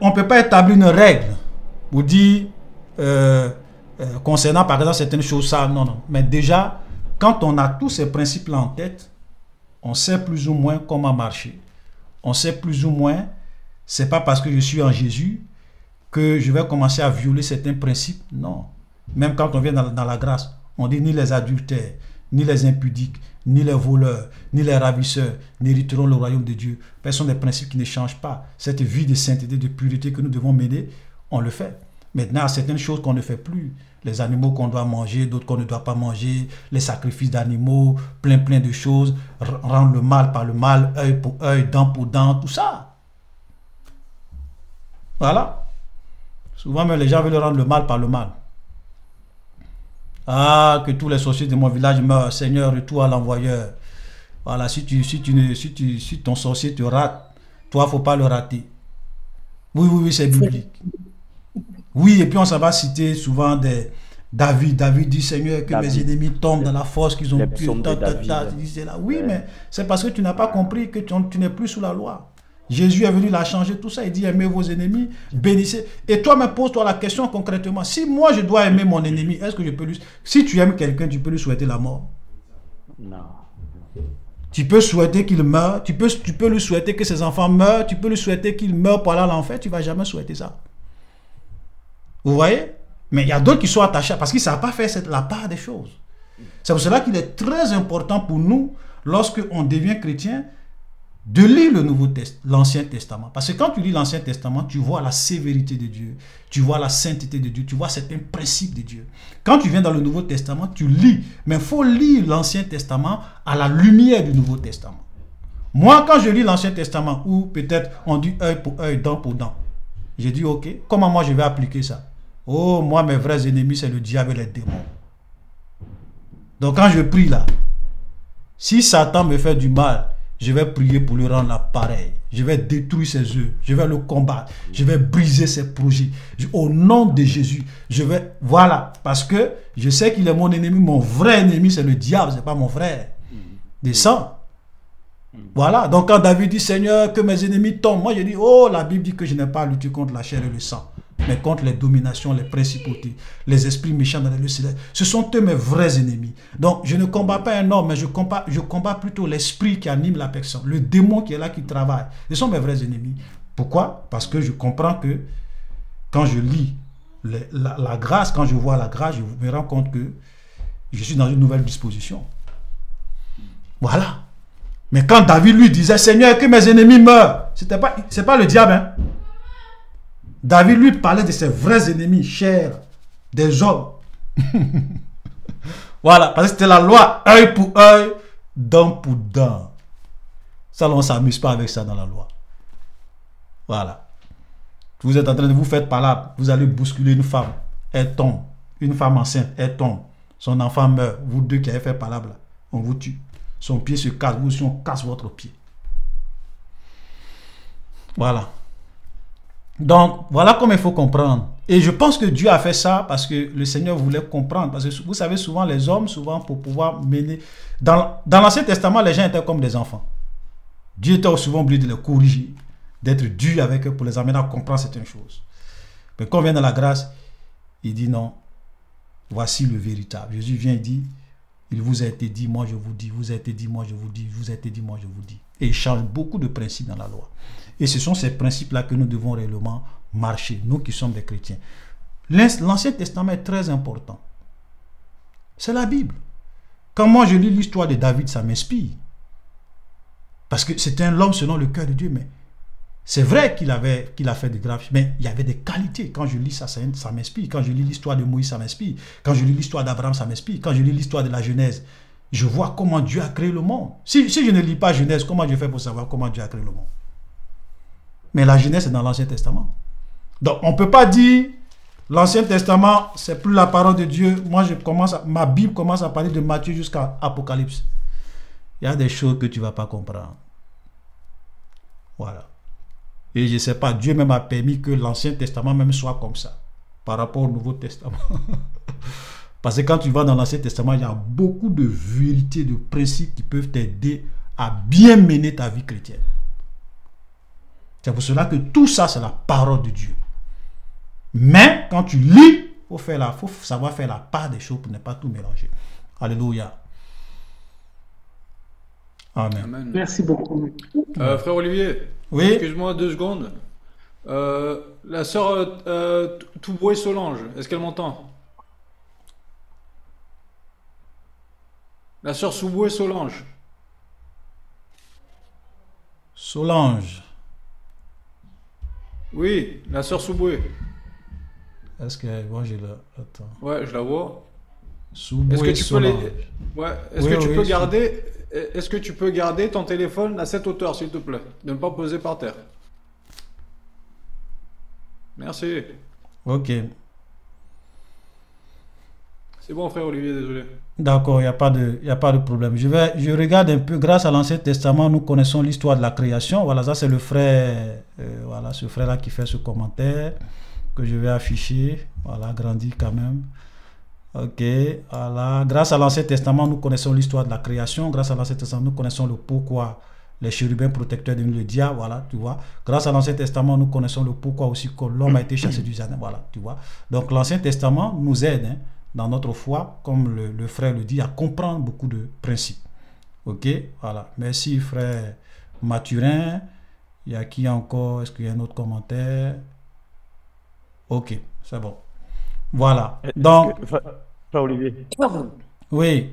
on ne peut pas établir une règle pour dire, concernant par exemple certaines choses, ça, non. Mais déjà, quand on a tous ces principes-là en tête, on sait plus ou moins comment marcher. On sait plus ou moins, c'est pas parce que je suis en Jésus que je vais commencer à violer certains principes. Non. Même quand on vient dans la grâce, on dit ni les adultères, ni les impudiques, ni les voleurs, ni les ravisseurs n'hériteront le royaume de Dieu. Ce sont des principes qui ne changent pas. Cette vie de sainteté, de pureté que nous devons mener, on le fait. Maintenant, il y a certaines choses qu'on ne fait plus. Les animaux qu'on doit manger, d'autres qu'on ne doit pas manger, les sacrifices d'animaux, plein de choses, rendre le mal par le mal, œil pour œil, dent pour dent, tout ça. Voilà. Souvent, même les gens veulent rendre le mal par le mal. Ah, que tous les sorciers de mon village meurent, Seigneur, retour à l'envoyeur. Voilà, si ton sorcier te rate, toi, il ne faut pas le rater. Oui, c'est biblique. Oui, et puis on s'en va citer souvent des David. David dit, Seigneur, que mes ennemis tombent dans la force qu'ils ont pu. Oui, mais c'est parce que tu n'as pas compris que tu n'es plus sous la loi. Jésus est venu la changer, tout ça. Il dit aimez vos ennemis, bénissez. Et toi-même, pose-toi la question concrètement. Si moi je dois aimer mon ennemi, est-ce que je peux lui... Si tu aimes quelqu'un, tu peux lui souhaiter la mort? Non. Tu peux souhaiter qu'il meure, tu peux lui souhaiter que ses enfants meurent, tu peux lui souhaiter qu'il meure pour aller à l'enfer, tu ne vas jamais souhaiter ça. Vous voyez? Mais il y a d'autres qui sont attachés parce qu'ils ne savent pas faire la part des choses. C'est pour cela qu'il est très important pour nous, lorsqu'on devient chrétien, de lire l'Ancien Testament. Parce que quand tu lis l'Ancien Testament, tu vois la sévérité de Dieu, tu vois la sainteté de Dieu, tu vois certains principes de Dieu. Quand tu viens dans le Nouveau Testament, tu lis. Mais il faut lire l'Ancien Testament à la lumière du Nouveau Testament. Moi, quand je lis l'Ancien Testament, où peut-être on dit œil pour œil, dent pour dent, j'ai dit, ok, comment moi je vais appliquer ça? Oh, moi, mes vrais ennemis, c'est le diable et les démons. Donc quand je prie là, si Satan me fait du mal, je vais prier pour lui rendre l'appareil. Je vais détruire ses œuvres. Je vais le combattre. Je vais briser ses projets. Au nom de Jésus, je vais... Voilà. Parce que je sais qu'il est mon ennemi. Mon vrai ennemi, c'est le diable. Ce n'est pas mon frère. Descends. Voilà. Donc quand David dit, Seigneur, que mes ennemis tombent. Moi, je dis, oh, la Bible dit que je n'ai pas à lutter contre la chair et le sang, mais contre les dominations, les principautés, les esprits méchants dans les lieux célestes. Ce sont eux mes vrais ennemis. Donc, je ne combats pas un homme, mais je combats plutôt l'esprit qui anime la personne, le démon qui est là, qui travaille. Ce sont mes vrais ennemis. Pourquoi? Parce que je comprends que quand je lis la grâce, quand je vois la grâce, je me rends compte que je suis dans une nouvelle disposition. Voilà. Mais quand David lui disait, Seigneur, que mes ennemis meurent, c'est pas le diable, hein? David lui parlait de ses vrais ennemis, chers, des hommes. Voilà, parce que c'était la loi, œil pour œil, dent pour dent. Ça, on ne s'amuse pas avec ça dans la loi. Voilà. Vous êtes en train de vous faire palabre, vous allez bousculer une femme, elle tombe. Une femme enceinte, elle tombe. Son enfant meurt. Vous deux qui avez fait palabre, là, on vous tue. Son pied se casse, vous aussi on casse votre pied. Voilà. Donc, voilà comment il faut comprendre. Et je pense que Dieu a fait ça parce que le Seigneur voulait comprendre. Parce que vous savez, souvent, les hommes, pour pouvoir mener... Dans l'Ancien Testament, les gens étaient comme des enfants. Dieu était souvent obligé de les corriger, d'être dur avec eux pour les amener à comprendre certaines choses. Mais quand on vient dans la grâce, il dit non, voici le véritable. Jésus vient et dit, il vous a été dit, moi je vous dis, vous a été dit, moi je vous dis, vous a été dit, moi je vous dis. Et il change beaucoup de principes dans la loi. Et ce sont ces principes-là que nous devons réellement marcher, nous qui sommes des chrétiens. L'Ancien Testament est très important. C'est la Bible. Quand moi je lis l'histoire de David, ça m'inspire. Parce que c'était un homme selon le cœur de Dieu, mais c'est vrai qu'il a fait des graves, mais il y avait des qualités. Quand je lis ça, ça m'inspire. Quand je lis l'histoire de Moïse, ça m'inspire. Quand je lis l'histoire d'Abraham, ça m'inspire. Quand je lis l'histoire de la Genèse, je vois comment Dieu a créé le monde. Si je ne lis pas Genèse, comment je fais pour savoir comment Dieu a créé le monde? Mais la Genèse, c'est dans l'Ancien Testament. Donc, on ne peut pas dire l'Ancien Testament, c'est plus la parole de Dieu. Moi, ma Bible commence à parler de Matthieu jusqu'à Apocalypse. Il y a des choses que tu ne vas pas comprendre. Voilà. Et je ne sais pas, Dieu même a permis que l'Ancien Testament même soit comme ça, par rapport au Nouveau Testament. Parce que quand tu vas dans l'Ancien Testament, il y a beaucoup de vérités, de principes qui peuvent t'aider à bien mener ta vie chrétienne. C'est pour cela que tout ça, c'est la parole de Dieu. Mais quand tu lis, il faut savoir faire la part des choses pour ne pas tout mélanger. Alléluia. Amen. Amen. Merci beaucoup. Frère Olivier, oui? Excuse-moi 2 secondes. La sœur Touboué Solange, est-ce qu'elle m'entend? La sœur Souboué Solange. Solange. Oui, la sœur Souboué. Est-ce que moi j'ai le... Attends. Ouais, je la vois. Souboué Est-ce que tu Solange. peux ouais. Est-ce que tu peux garder ton téléphone à cette hauteur, s'il te plaît, de ne pas poser par terre. Merci. Ok. C'est bon, frère Olivier, désolé. D'accord, il n'y a pas de problème. Je regarde un peu, grâce à l'Ancien Testament, nous connaissons l'histoire de la création. Voilà, ça c'est le frère, voilà, ce frère-là qui fait ce commentaire que je vais afficher. Voilà, grandi quand même. Ok, voilà. Grâce à l'Ancien Testament, nous connaissons l'histoire de la création. Grâce à l'Ancien Testament, nous connaissons le pourquoi les chérubins protecteurs deviennent le diable, voilà, tu vois. Grâce à l'Ancien Testament, nous connaissons le pourquoi aussi que l'homme a été chassé du jardin, voilà, tu vois. Donc l'Ancien Testament nous aide, hein, dans notre foi, comme le frère le dit, à comprendre beaucoup de principes. Ok, voilà. Merci frère Mathurin. Il y a qui encore? Est-ce qu'il y a un autre commentaire? Ok, c'est bon. Voilà. Donc, Frère Olivier. oui.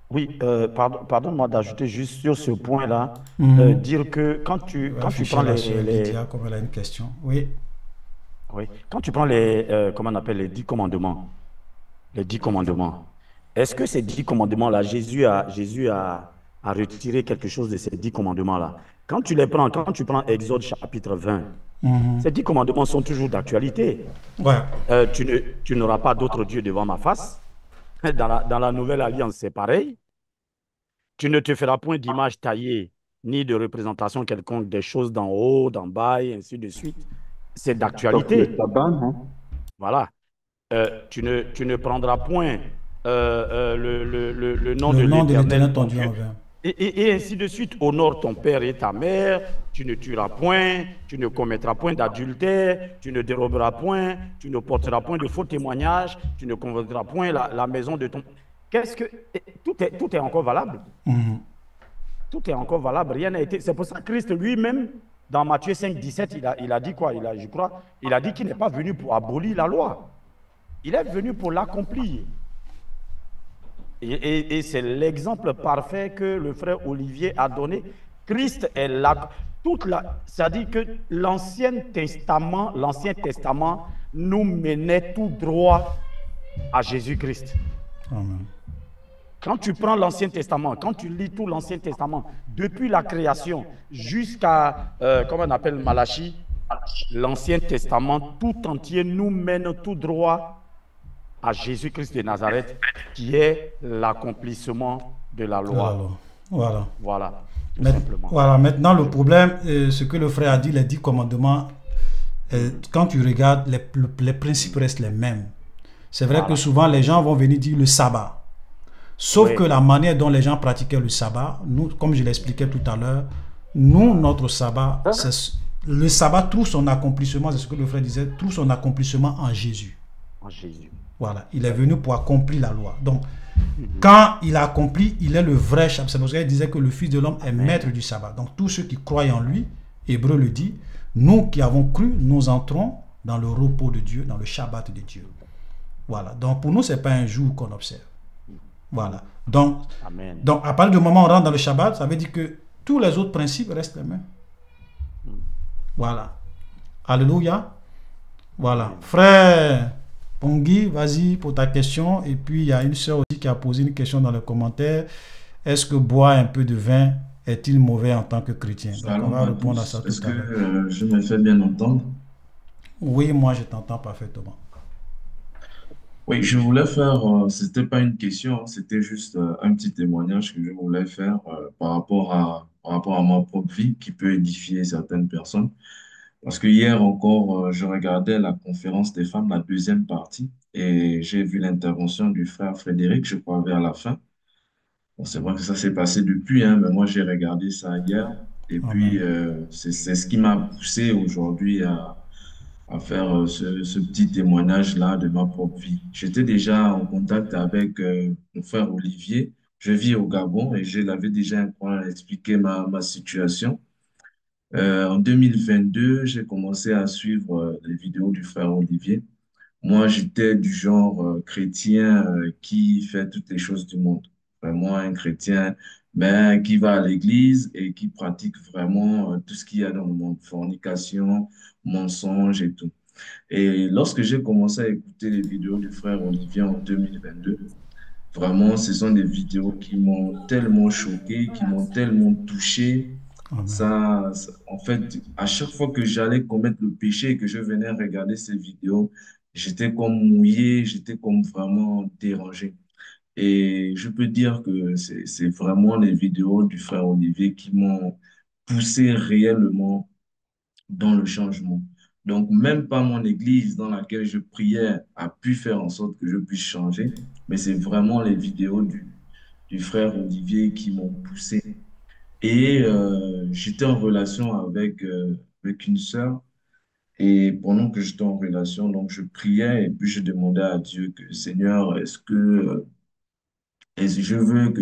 Oui, pardonne-moi d'ajouter juste sur ce point-là, dire que quand tu prends Lydia, comme elle a une question. Oui. Oui, quand tu prends comment on appelle les 10 commandements, est-ce que ces 10 commandements-là, Jésus a retiré quelque chose de ces 10 commandements-là? Quand tu prends Exode chapitre 20, ces 10 commandements sont toujours d'actualité. Ouais. Tu n'auras pas d'autre Dieu devant ma face. Dans la nouvelle alliance, c'est pareil. Tu ne te feras point d'image taillée, ni de représentation quelconque des choses d'en haut, d'en bas, et ainsi de suite. C'est d'actualité. Voilà. Tu ne prendras point le nom de l'Éternel ton Dieu. Et ainsi de suite. Honore ton père et ta mère. Tu ne tueras point. Tu ne commettras point d'adultère. Tu ne déroberas point. Tu ne porteras point de faux témoignages. Tu ne convoiteras point la maison de ton... Tout est encore valable. Tout est encore valable. Rien n'a été... C'est pour ça que Christ lui-même, dans Matthieu 5, 17, il a dit quoi? Il a dit qu'il n'est pas venu pour abolir la loi. Il est venu pour l'accomplir. Et c'est l'exemple parfait que le frère Olivier a donné. Christ est là. C'est-à-dire que l'Ancien Testament nous menait tout droit à Jésus-Christ. Amen. Quand tu prends l'Ancien Testament, quand tu lis tout l'Ancien Testament, depuis la création jusqu'à, comment on appelle Malachie, l'Ancien Testament tout entier nous mène tout droit à Jésus-Christ de Nazareth, qui est l'accomplissement de la loi. Voilà. Voilà. Maintenant, le problème, ce que le frère a dit, les 10 commandements, quand tu regardes, les principes restent les mêmes. C'est vrai que souvent, les gens vont venir dire le sabbat. Sauf que la manière dont les gens pratiquaient le sabbat, nous, comme je l'expliquais tout à l'heure, notre sabbat, le sabbat trouve son accomplissement, c'est ce que le frère disait, trouve son accomplissement en Jésus. En Jésus. Voilà, il est venu pour accomplir la loi. Donc, quand il a accompli, il est le vrai sabbat. C'est parce qu'il disait que le Fils de l'homme est maître du sabbat. Donc, tous ceux qui croient en lui, Hébreu le dit, nous qui avons cru, nous entrons dans le repos de Dieu, dans le Shabbat de Dieu. Voilà. Donc, pour nous, ce n'est pas un jour qu'on observe. Voilà. Donc, à partir du moment où on rentre dans le Shabbat, ça veut dire que tous les autres principes restent les mêmes. Voilà. Alléluia. Voilà. Frère Pongui, vas-y pour ta question. Et puis, il y a une sœur aussi qui a posé une question dans le commentaire. Est-ce que boire un peu de vin est-il mauvais en tant que chrétien? Donc, on va répondre à ça tout à l'heure. Est-ce que je me fais bien entendre? Oui, moi, je t'entends parfaitement. Oui, je voulais faire, c'était pas une question, c'était juste un petit témoignage que je voulais faire par rapport à ma propre vie qui peut édifier certaines personnes. Parce que hier encore, je regardais la conférence des femmes, la deuxième partie, et j'ai vu l'intervention du frère Frédéric, je crois, vers la fin. Bon, c'est vrai que ça s'est passé depuis, hein, mais moi j'ai regardé ça hier, et puis c'est ce qui m'a poussé aujourd'hui à faire ce petit témoignage-là de ma propre vie. J'étais déjà en contact avec mon frère Olivier. Je vis au Gabon et je l'avais déjà expliqué ma situation. En 2022, j'ai commencé à suivre les vidéos du frère Olivier. Moi, j'étais du genre chrétien qui fait toutes les choses du monde. Vraiment un chrétien qui va à l'église et qui pratique vraiment tout ce qu'il y a dans le monde, fornication, mensonges et tout. Et lorsque j'ai commencé à écouter les vidéos du frère Olivier en 2022, vraiment, ce sont des vidéos qui m'ont tellement choqué, qui m'ont tellement touché. En fait, à chaque fois que j'allais commettre le péché et que je venais regarder ces vidéos, j'étais comme mouillé, j'étais comme vraiment dérangé. Et je peux dire que c'est vraiment les vidéos du frère Olivier qui m'ont poussé réellement dans le changement. Donc, même pas mon église dans laquelle je priais a pu faire en sorte que je puisse changer, mais c'est vraiment les vidéos du frère Olivier qui m'ont poussé. Et j'étais en relation avec une sœur. Et pendant que j'étais en relation, donc je priais et puis je demandais à Dieu que, Seigneur, est-ce que je veux que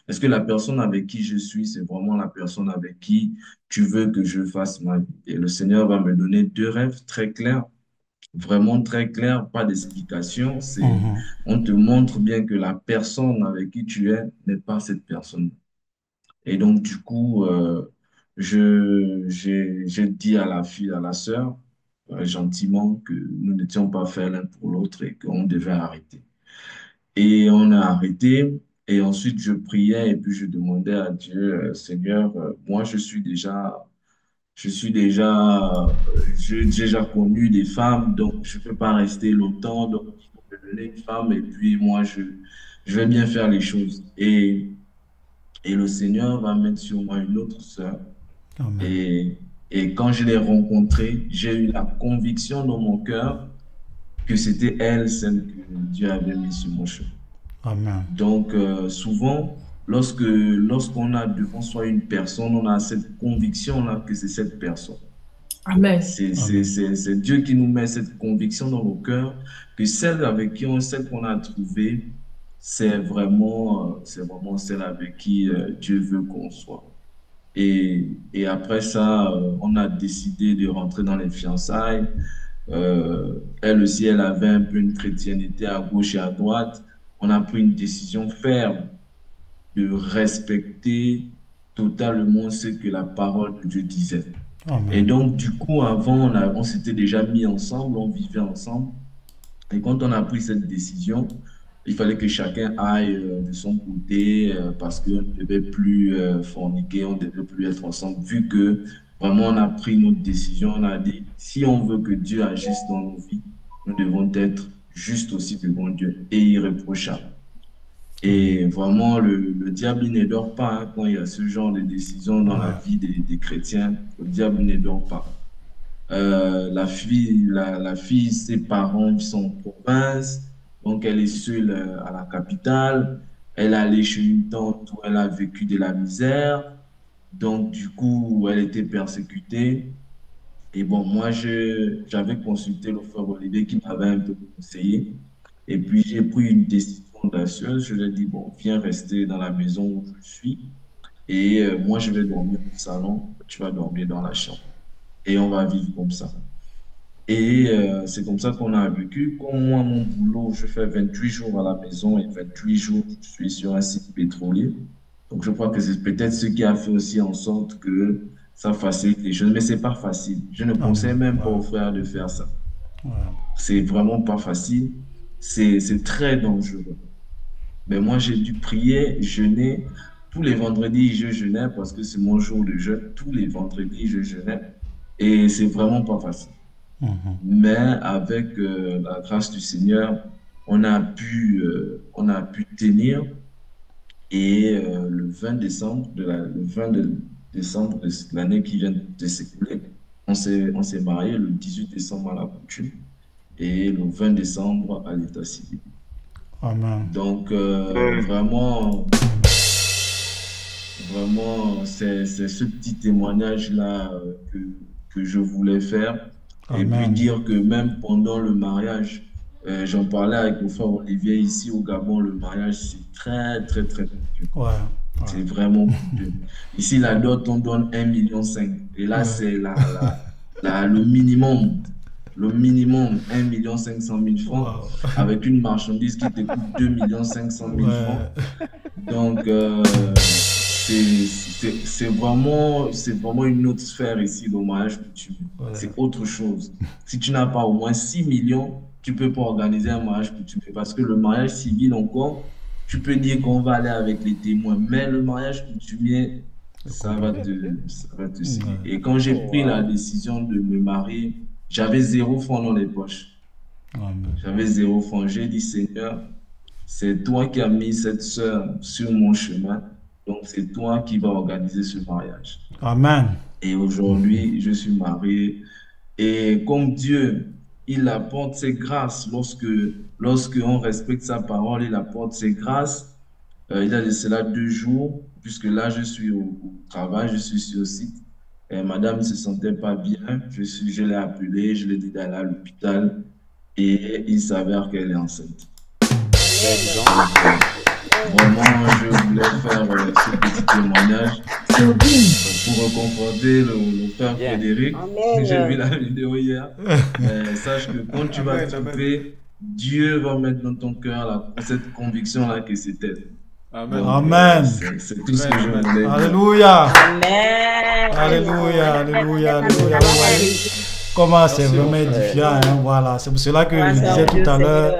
est-ce que la personne avec qui je suis, c'est vraiment la personne avec qui tu veux que je fasse ma vie? Et le Seigneur va me donner deux rêves très clairs, vraiment très clairs, pas d'explication. Mhm. On te montre bien que la personne avec qui tu es n'est pas cette personne. Et donc, du coup, j'ai dit à la fille, à la sœur, gentiment, que nous n'étions pas faits l'un pour l'autre et qu'on devait arrêter. Et on a arrêté. Et ensuite, je priais et puis je demandais à Dieu, Seigneur, moi, j'ai déjà connu des femmes, donc je ne peux pas rester longtemps. Donc, il faut me donner une femme et puis moi, je vais bien faire les choses. Et le Seigneur va mettre sur moi une autre sœur. Amen. Et quand je l'ai rencontrée, j'ai eu la conviction dans mon cœur que c'était elle, celle que Dieu avait mis sur mon chemin. Amen. Donc, souvent, lorsqu'on a devant soi une personne, on a cette conviction-là que c'est cette personne. Amen. C'est Dieu qui nous met cette conviction dans nos cœurs que celle qu'on a trouvée, c'est vraiment celle avec qui Dieu veut qu'on soit. Et après ça, on a décidé de rentrer dans les fiançailles. Elle aussi, elle avait un peu une chrétienté à gauche et à droite. On a pris une décision ferme de respecter totalement ce que la parole de Dieu disait. Amen. Et donc, du coup, avant, on s'était déjà mis ensemble, on vivait ensemble. Et quand on a pris cette décision, il fallait que chacun aille de son côté parce qu'on ne devait plus forniquer, on ne devait plus être ensemble, vu que vraiment on a pris notre décision, on a dit, si on veut que Dieu agisse dans nos vies, nous devons être justes aussi devant Dieu et irréprochables. Et vraiment, le diable il ne dort pas hein, quand il y a ce genre de décision dans la vie des chrétiens. Le diable ne dort pas. La fille, ses parents sont en province, donc elle est seule à la capitale. Elle est allée chez une tante où elle a vécu de la misère. Donc, du coup, elle était persécutée. Et bon, moi, j'avais consulté le frère Olivier qui m'avait un peu conseillé. Et puis, j'ai pris une décision audacieuse. Je lui ai dit, bon, viens rester dans la maison où je suis. Et moi, je vais dormir au salon. Tu vas dormir dans la chambre. Et on va vivre comme ça. Et c'est comme ça qu'on a vécu. Comme moi, mon boulot, je fais 28 jours à la maison et 28 jours, je suis sur un site pétrolier. Donc, je crois que c'est peut-être ce qui a fait aussi en sorte que ça facilite les choses. Mais c'est pas facile. Je ne conseille même pas aux frères de faire ça. C'est vraiment pas facile. C'est très dangereux. Mais moi, j'ai dû prier, jeûner. Tous les vendredis, je jeûnais parce que c'est mon jour de jeûne. Tous les vendredis, je jeûnais. Et c'est vraiment pas facile. Mais avec la grâce du Seigneur, on a pu tenir. Et le 20 décembre de l'année qui vient de s'écouler, on s'est marié le 18 décembre à la coutume et le 20 décembre à l'état civil. Amen. Donc, vraiment, c'est ce petit témoignage-là que je voulais faire. Amen. Et puis dire que même pendant le mariage, j'en parlais avec mon frère Olivier ici au Gabon, le mariage, c'est très, très, très dur. C'est vraiment dur. Ici, la dot, on donne 1,5 million. Et là, c'est le minimum. Le minimum, 1,5 million francs, avec une marchandise qui te coûte 2,5 million francs. Donc, c'est vraiment une autre sphère ici, le mariage coutumier. C'est autre chose. Si tu n'as pas au moins 6 millions, tu ne peux pas organiser un mariage coutumier. Parce que le mariage civil, encore, tu peux dire qu'on va aller avec les témoins. Mais le mariage coutumier, ça va te signer. Et quand j'ai pris la décision de me marier, j'avais 0 francs dans les poches. J'avais 0 francs. J'ai dit, Seigneur, c'est toi qui as mis cette sœur sur mon chemin. Donc, c'est toi qui vas organiser ce mariage. Amen. Et aujourd'hui, je suis marié. Et comme Dieu, il apporte ses grâces lorsque on respecte sa parole, il apporte ses grâces. Il y a de cela 2 jours, puisque là, je suis au travail, je suis sur site. Et madame ne se sentait pas bien. Je l'ai appelée, je l'ai dit d'aller à l'hôpital et il s'avère qu'elle est enceinte. Vraiment, je voulais faire ce petit témoignage pour reconforter le frère Frédéric. J'ai vu la vidéo hier. Sache que quand tu vas trouver, Dieu va mettre dans ton cœur cette conviction-là que c'est elle. Amen. Amen. C'est tout ce que je voulais dire. Alléluia. Amen. Alléluia, alléluia, alléluia. Comment c'est vraiment édifiant, hein? Voilà. C'est pour cela que je disais tout à l'heure,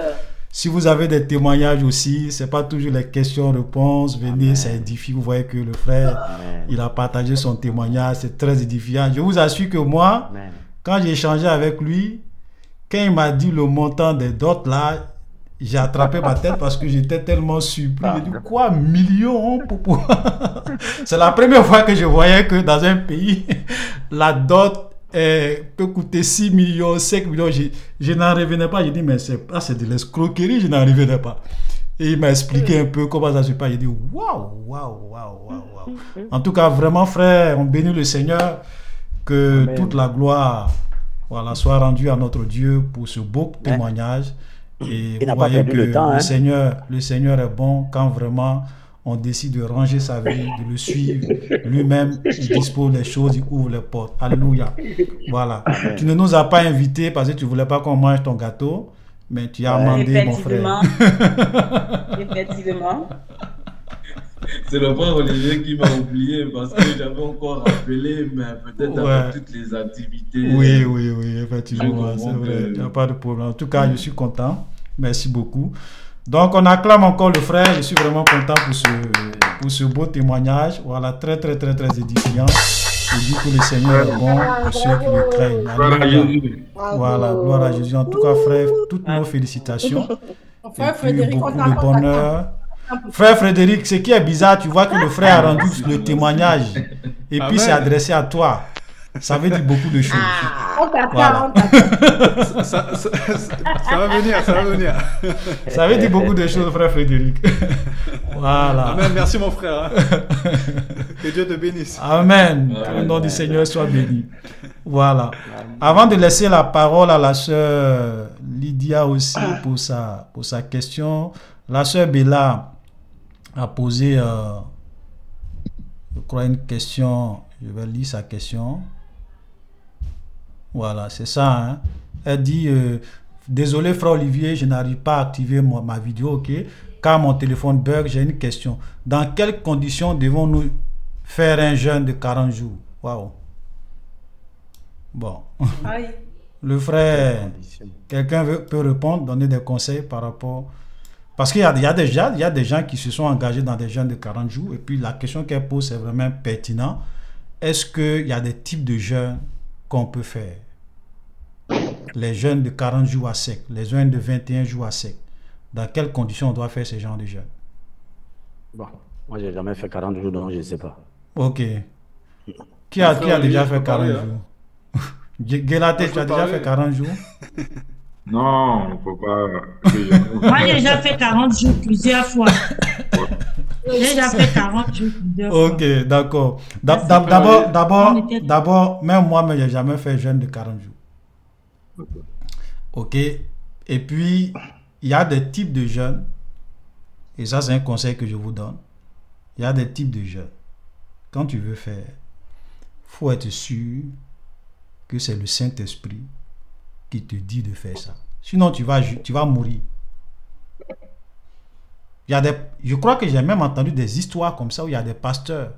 si vous avez des témoignages aussi, c'est pas toujours les questions-réponses, venez, ça édifie. Vous voyez que le frère, il a partagé son témoignage, c'est très édifiant. Je vous assure que moi, quand j'ai échangé avec lui, quand il m'a dit le montant des dots là, j'ai attrapé ma tête parce que j'étais tellement surpris. J'ai dit, quoi, millions pour... C'est la première fois que je voyais que dans un pays, la dot peut coûter 6 millions, 5 millions. Je n'en revenais pas. J'ai dit, mais c'est de l'escroquerie, je n'en revenais pas. Et il m'a expliqué un peu comment ça se passe. J'ai dit, waouh, waouh, waouh, waouh. En tout cas, vraiment, frère, on bénit le Seigneur, que Amen. Toute la gloire soit rendue à notre Dieu pour ce beau témoignage. Et vous voyez que le Seigneur est bon quand vraiment on décide de ranger sa vie, de le suivre. Lui-même, il dispose les choses, il ouvre les portes. Alléluia. Voilà. Tu ne nous as pas invités parce que tu ne voulais pas qu'on mange ton gâteau, mais tu as demandé, mon frère. Effectivement. C'est le frère Olivier qui m'a oublié parce que j'avais encore rappelé, mais peut-être avec toutes les activités. Oui, effectivement, c'est vrai. Il n'y a pas de problème. En tout cas, je suis content. Merci beaucoup. Donc, on acclame encore le frère. Je suis vraiment content pour ce beau témoignage. Voilà, très, très, très, très édifiant. Je dis que le Seigneur est bon pour ceux qui le craignent. Alléluia. Voilà, gloire à Jésus. En tout cas, frère, toutes nos félicitations. Frère Frédéric, beaucoup de bonheur. Frère Frédéric, ce qui est bizarre, tu vois que le frère a rendu le témoignage et puis s'est adressé à toi. Ça veut dire beaucoup de choses. Voilà. Ça va venir, ça va venir. Ça veut dire beaucoup de choses, frère Frédéric. Voilà. Amen, merci mon frère. Que Dieu te bénisse. Amen. Que le nom du Seigneur soit béni. Voilà. Avant de laisser la parole à la sœur Lydia aussi pour sa question, la sœur Bella a posé, je crois, une question. Je vais lire sa question. Voilà, c'est ça. Hein. Elle dit, désolé frère Olivier, je n'arrive pas à activer ma vidéo, ok, car mon téléphone bug, j'ai une question. Dans quelles conditions devons-nous faire un jeûne de 40 jours? Waouh. Bon. Aïe. Le frère, quelqu'un peut répondre, donner des conseils par rapport... Parce qu'il y a des gens qui se sont engagés dans des jeûnes de 40 jours, et puis la question qu'elle pose, c'est vraiment pertinent. Est-ce qu'il y a des types de jeûnes qu'on peut faire? Les jeûnes de 40 jours à sec, les jeûnes de 21 jours à sec. Dans quelles conditions on doit faire ces genres de jeûnes? Bon, moi, je n'ai jamais fait 40 jours, donc je ne sais pas. Ok. Qui a déjà fait 40 jours? Guélaté, tu as déjà fait 40 jours? Non, il ne faut pas. Moi, j'ai déjà fait 40 jours plusieurs fois. J'ai déjà fait 40 jours plusieurs fois. Ok, d'accord. D'abord, même moi, je n'ai jamais fait jeûne de 40 jours. Ok. Et puis, il y a des types de jeûnes. Et ça, c'est un conseil que je vous donne. Il y a des types de jeûnes. Quand tu veux faire, il faut être sûr que c'est le Saint-Esprit qui te dit de faire ça. Sinon, tu vas mourir. Je crois que j'ai même entendu des histoires comme ça où il y a des pasteurs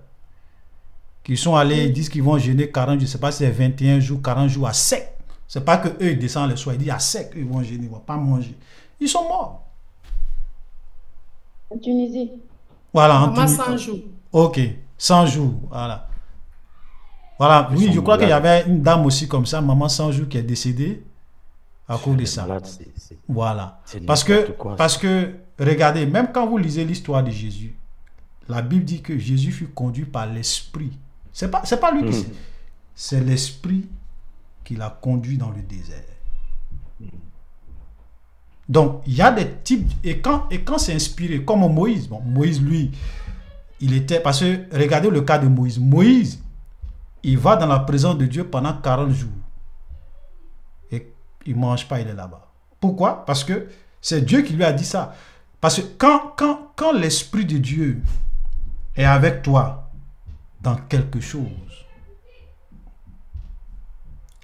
qui sont allés, ils disent qu'ils vont jeûner 40 jours, je ne sais pas si c'est 21 jours, 40 jours à sec. Ce n'est pas qu'eux, ils descendent le soir, ils disent à sec, eux, ils vont jeûner, ils ne vont pas manger. Ils sont morts. En Tunisie. Voilà, en Maman, Tunisie. 100 jours. Ok, 100 jours, voilà. Voilà, oui, je crois qu'il y avait une dame aussi comme ça, maman 100 jours, qui est décédée à cause de ça. Voilà. Parce que, regardez, même quand vous lisez l'histoire de Jésus, la Bible dit que Jésus fut conduit par l'Esprit. C'est pas lui qui c'est l'Esprit qui l'a conduit dans le désert. Donc, il y a des types, et quand c'est inspiré, comme Moïse, bon, Moïse, lui, il était, parce que regardez le cas de Moïse. Moïse, il va dans la présence de Dieu pendant 40 jours. Et il ne mange pas, il est là-bas. Pourquoi? Parce que c'est Dieu qui lui a dit ça. Parce que quand l'Esprit de Dieu est avec toi dans quelque chose,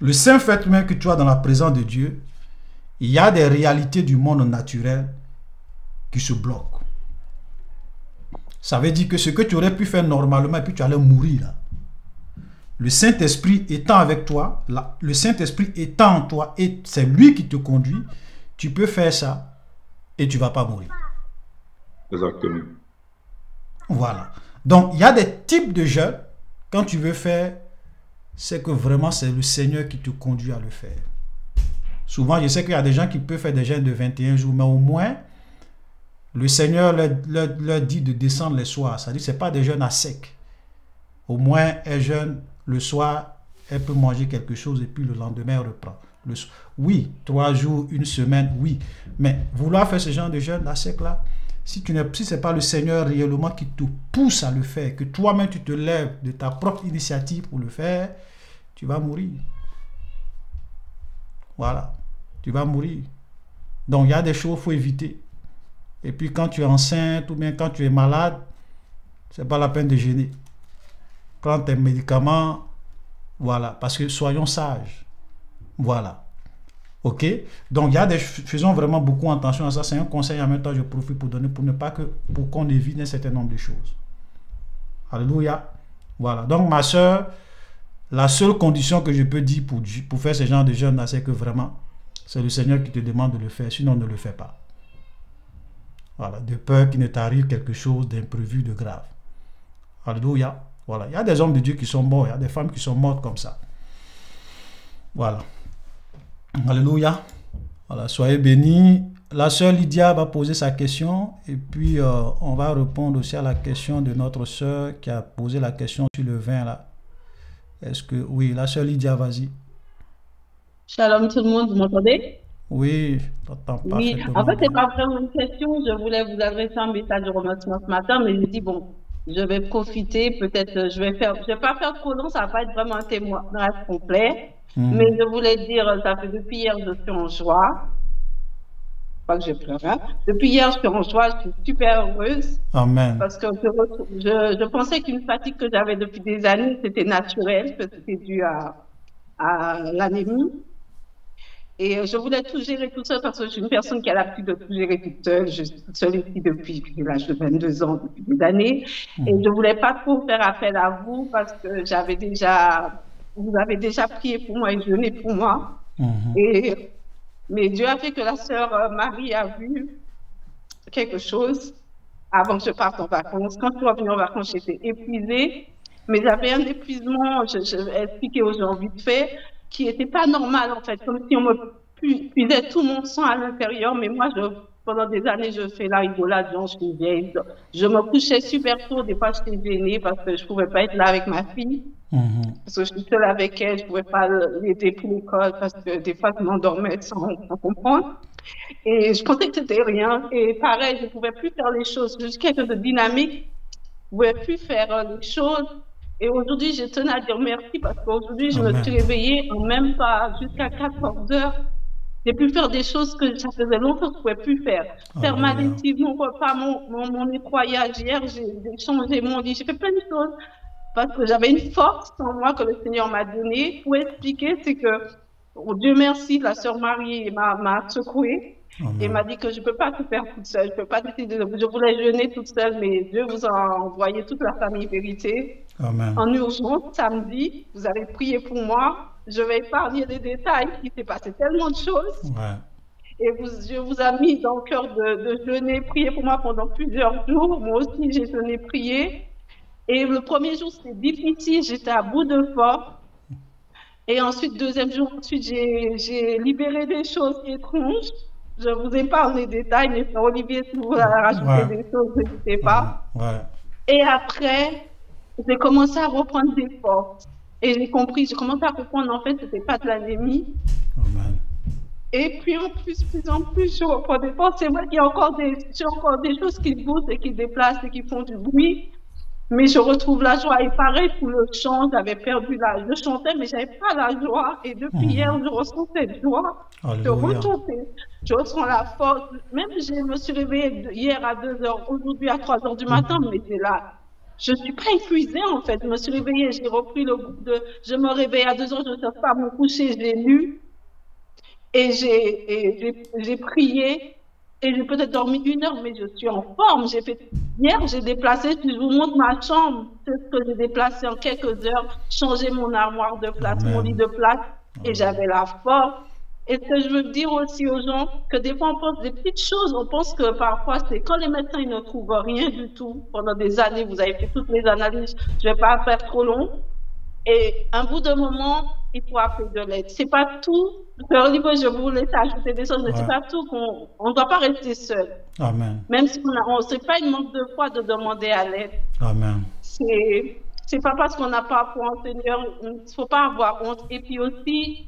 le saint fait même que tu es dans la présence de Dieu, il y a des réalités du monde naturel qui se bloquent. Ça veut dire que ce que tu aurais pu faire normalement, et puis tu allais mourir là. Le Saint-Esprit étant avec toi, le Saint-Esprit étant en toi, et c'est lui qui te conduit, tu peux faire ça et tu ne vas pas mourir. Exactement. Voilà. Donc, il y a des types de jeûnes, quand tu veux faire, c'est que vraiment c'est le Seigneur qui te conduit à le faire. Souvent, je sais qu'il y a des gens qui peuvent faire des jeûnes de 21 jours, mais au moins, le Seigneur leur dit de descendre les soirs. C'est-à-dire que ce n'est pas des jeûnes à sec. Au moins, elle jeûne le soir, elle peut manger quelque chose et puis le lendemain, elle reprend. Oui, 3 jours, une semaine, oui. Mais vouloir faire ce genre de jeûne à sec là, si ce n'est pas le Seigneur réellement qui te pousse à le faire, que toi-même tu te lèves de ta propre initiative pour le faire, tu vas mourir. Voilà. Tu vas mourir. Donc il y a des choses qu'il faut éviter. Et puis quand tu es enceinte ou bien quand tu es malade, c'est pas la peine de jeûner. Prends tes médicaments, voilà, parce que soyons sages. Voilà. Ok? Donc, il y a des... Faisons vraiment beaucoup attention à ça. C'est un conseil en même temps, je profite pour donner, pour qu'on évite un certain nombre de choses. Alléluia. Voilà. Donc, ma soeur, la seule condition que je peux dire pour faire ce genre de jeûne, c'est que vraiment, c'est le Seigneur qui te demande de le faire, sinon ne le fais pas. Voilà. De peur qu'il ne t'arrive quelque chose d'imprévu, de grave. Alléluia. Voilà, il y a des hommes de Dieu qui sont morts, il y a des femmes qui sont mortes comme ça. Voilà. Alléluia. Voilà, soyez bénis. La sœur Lydia va poser sa question et puis on va répondre aussi à la question de notre sœur qui a posé la question sur le vin là. Est-ce que... Oui, la sœur Lydia, vas-y. Shalom tout le monde, vous m'entendez? Oui, je t'entends parfaitement. Oui, en fait, c'est pas vraiment une question. Je voulais vous adresser un message de remerciement ce matin, mais je dis bon, je vais profiter, peut-être je vais pas faire trop long, ça va pas être vraiment un témoignage complet, mais je voulais dire, ça fait depuis hier, je suis en joie. Pas que je pleure, hein. Depuis hier, je suis en joie, je suis super heureuse. Amen. Parce que je pensais qu'une fatigue que j'avais depuis des années, c'était naturel, que c'était dû à l'anémie. Et je voulais tout gérer tout seul parce que je suis une personne qui a l'habitude de tout gérer toute seule. Je suis toute seule ici depuis l'âge de 22 ans, depuis des années. Et je voulais pas trop faire appel à vous parce que vous avez déjà prié pour moi et jeûné pour moi. Mais Dieu a fait que la sœur Marie a vu quelque chose avant que je parte en vacances. Quand je suis revenue en vacances, j'étais épuisée. Mais j'avais un épuisement, je vais expliquer aux gens vite fait, qui n'était pas normal en fait, comme si on me puisait tout mon sang à l'intérieur, mais moi, pendant des années, je fais la rigolade, genre, je suis vieille. Je me couchais super tôt, des fois, j'étais gênée parce que je ne pouvais pas être là avec ma fille, parce que je suis seule avec elle, je ne pouvais pas l'aider pour l'école, parce que des fois, je m'endormais sans comprendre. Et je pensais que c'était rien. Et pareil, je ne pouvais plus faire les choses. Je suis quelqu'un de dynamique, je ne pouvais plus faire les choses. Et aujourd'hui, je tenais à dire merci parce qu'aujourd'hui, je me suis réveillée en même pas jusqu'à 14 heures. J'ai pu faire des choses que ça faisait longtemps que je ne pouvais plus faire. Faire ma lessive, mon repas, mon nettoyage. Hier, j'ai changé mon lit. J'ai fait plein de choses parce que j'avais une force en moi que le Seigneur m'a donnée. Pour expliquer, c'est que, oh, Dieu merci, la sœur Marie m'a secouée. Et m'a dit que je ne peux pas tout faire toute seule. Je peux pas décider. Je voulais jeûner toute seule, mais Dieu vous a envoyé toute la famille Vérité. Amen. En urgence, samedi, vous avez prié pour moi. Je vais épargner les détails. Il s'est passé tellement de choses. Et Dieu vous a mis dans le cœur de jeûner, prier pour moi pendant plusieurs jours. Moi aussi, j'ai jeûné, prié. Et le premier jour, c'était difficile. J'étais à bout de force. Et ensuite, deuxième jour, j'ai libéré des choses étranges. Je vous épargne les détails, mais Olivier, si vous voulez rajouter des choses, n'hésitez pas. Et après, j'ai commencé à reprendre des forces. Et j'ai compris, j'ai commencé à comprendre, en fait, ce n'était pas de l'anémie. Et puis en plus en plus, je reprends des fois, c'est vrai qu'il y a encore des choses qui bougent et qui déplacent et qui font du bruit. Mais je retrouve la joie. Et pareil pour le chant, j'avais perdu je chantais, mais j'avais pas la joie. Et depuis hier, je ressens cette joie. Je ressens la force. Même je me suis réveillée hier à 2 heures, aujourd'hui à 3 heures du matin, mais c'est là. Je suis pas épuisée, en fait. Je me suis réveillée, j'ai repris le groupe je me réveille à 2 heures, je ne sais pas me coucher, j'ai lu. Et j'ai prié. Et j'ai peut-être dormi 1 heure, mais je suis en forme. Hier, j'ai déplacé, je vous montre ma chambre, c'est ce que j'ai déplacé en quelques heures, changé mon armoire de place, mon lit de place, et j'avais la force. Et ce que je veux dire aussi aux gens, que des fois on pense des petites choses, on pense que parfois c'est quand les médecins ils ne trouvent rien du tout, pendant des années, vous avez fait toutes les analyses, je ne vais pas faire trop long, et un bout de moment, il faut appeler de l'aide. C'est pas tout. Je voulais ajouter des choses, mais c'est pas tout. On ne doit pas rester seul. Amen. Même si c'est pas une manque de foi de demander à l'aide. Amen. C'est pas parce qu'on n'a pas foi en Seigneur, il ne faut pas avoir honte. Et puis aussi,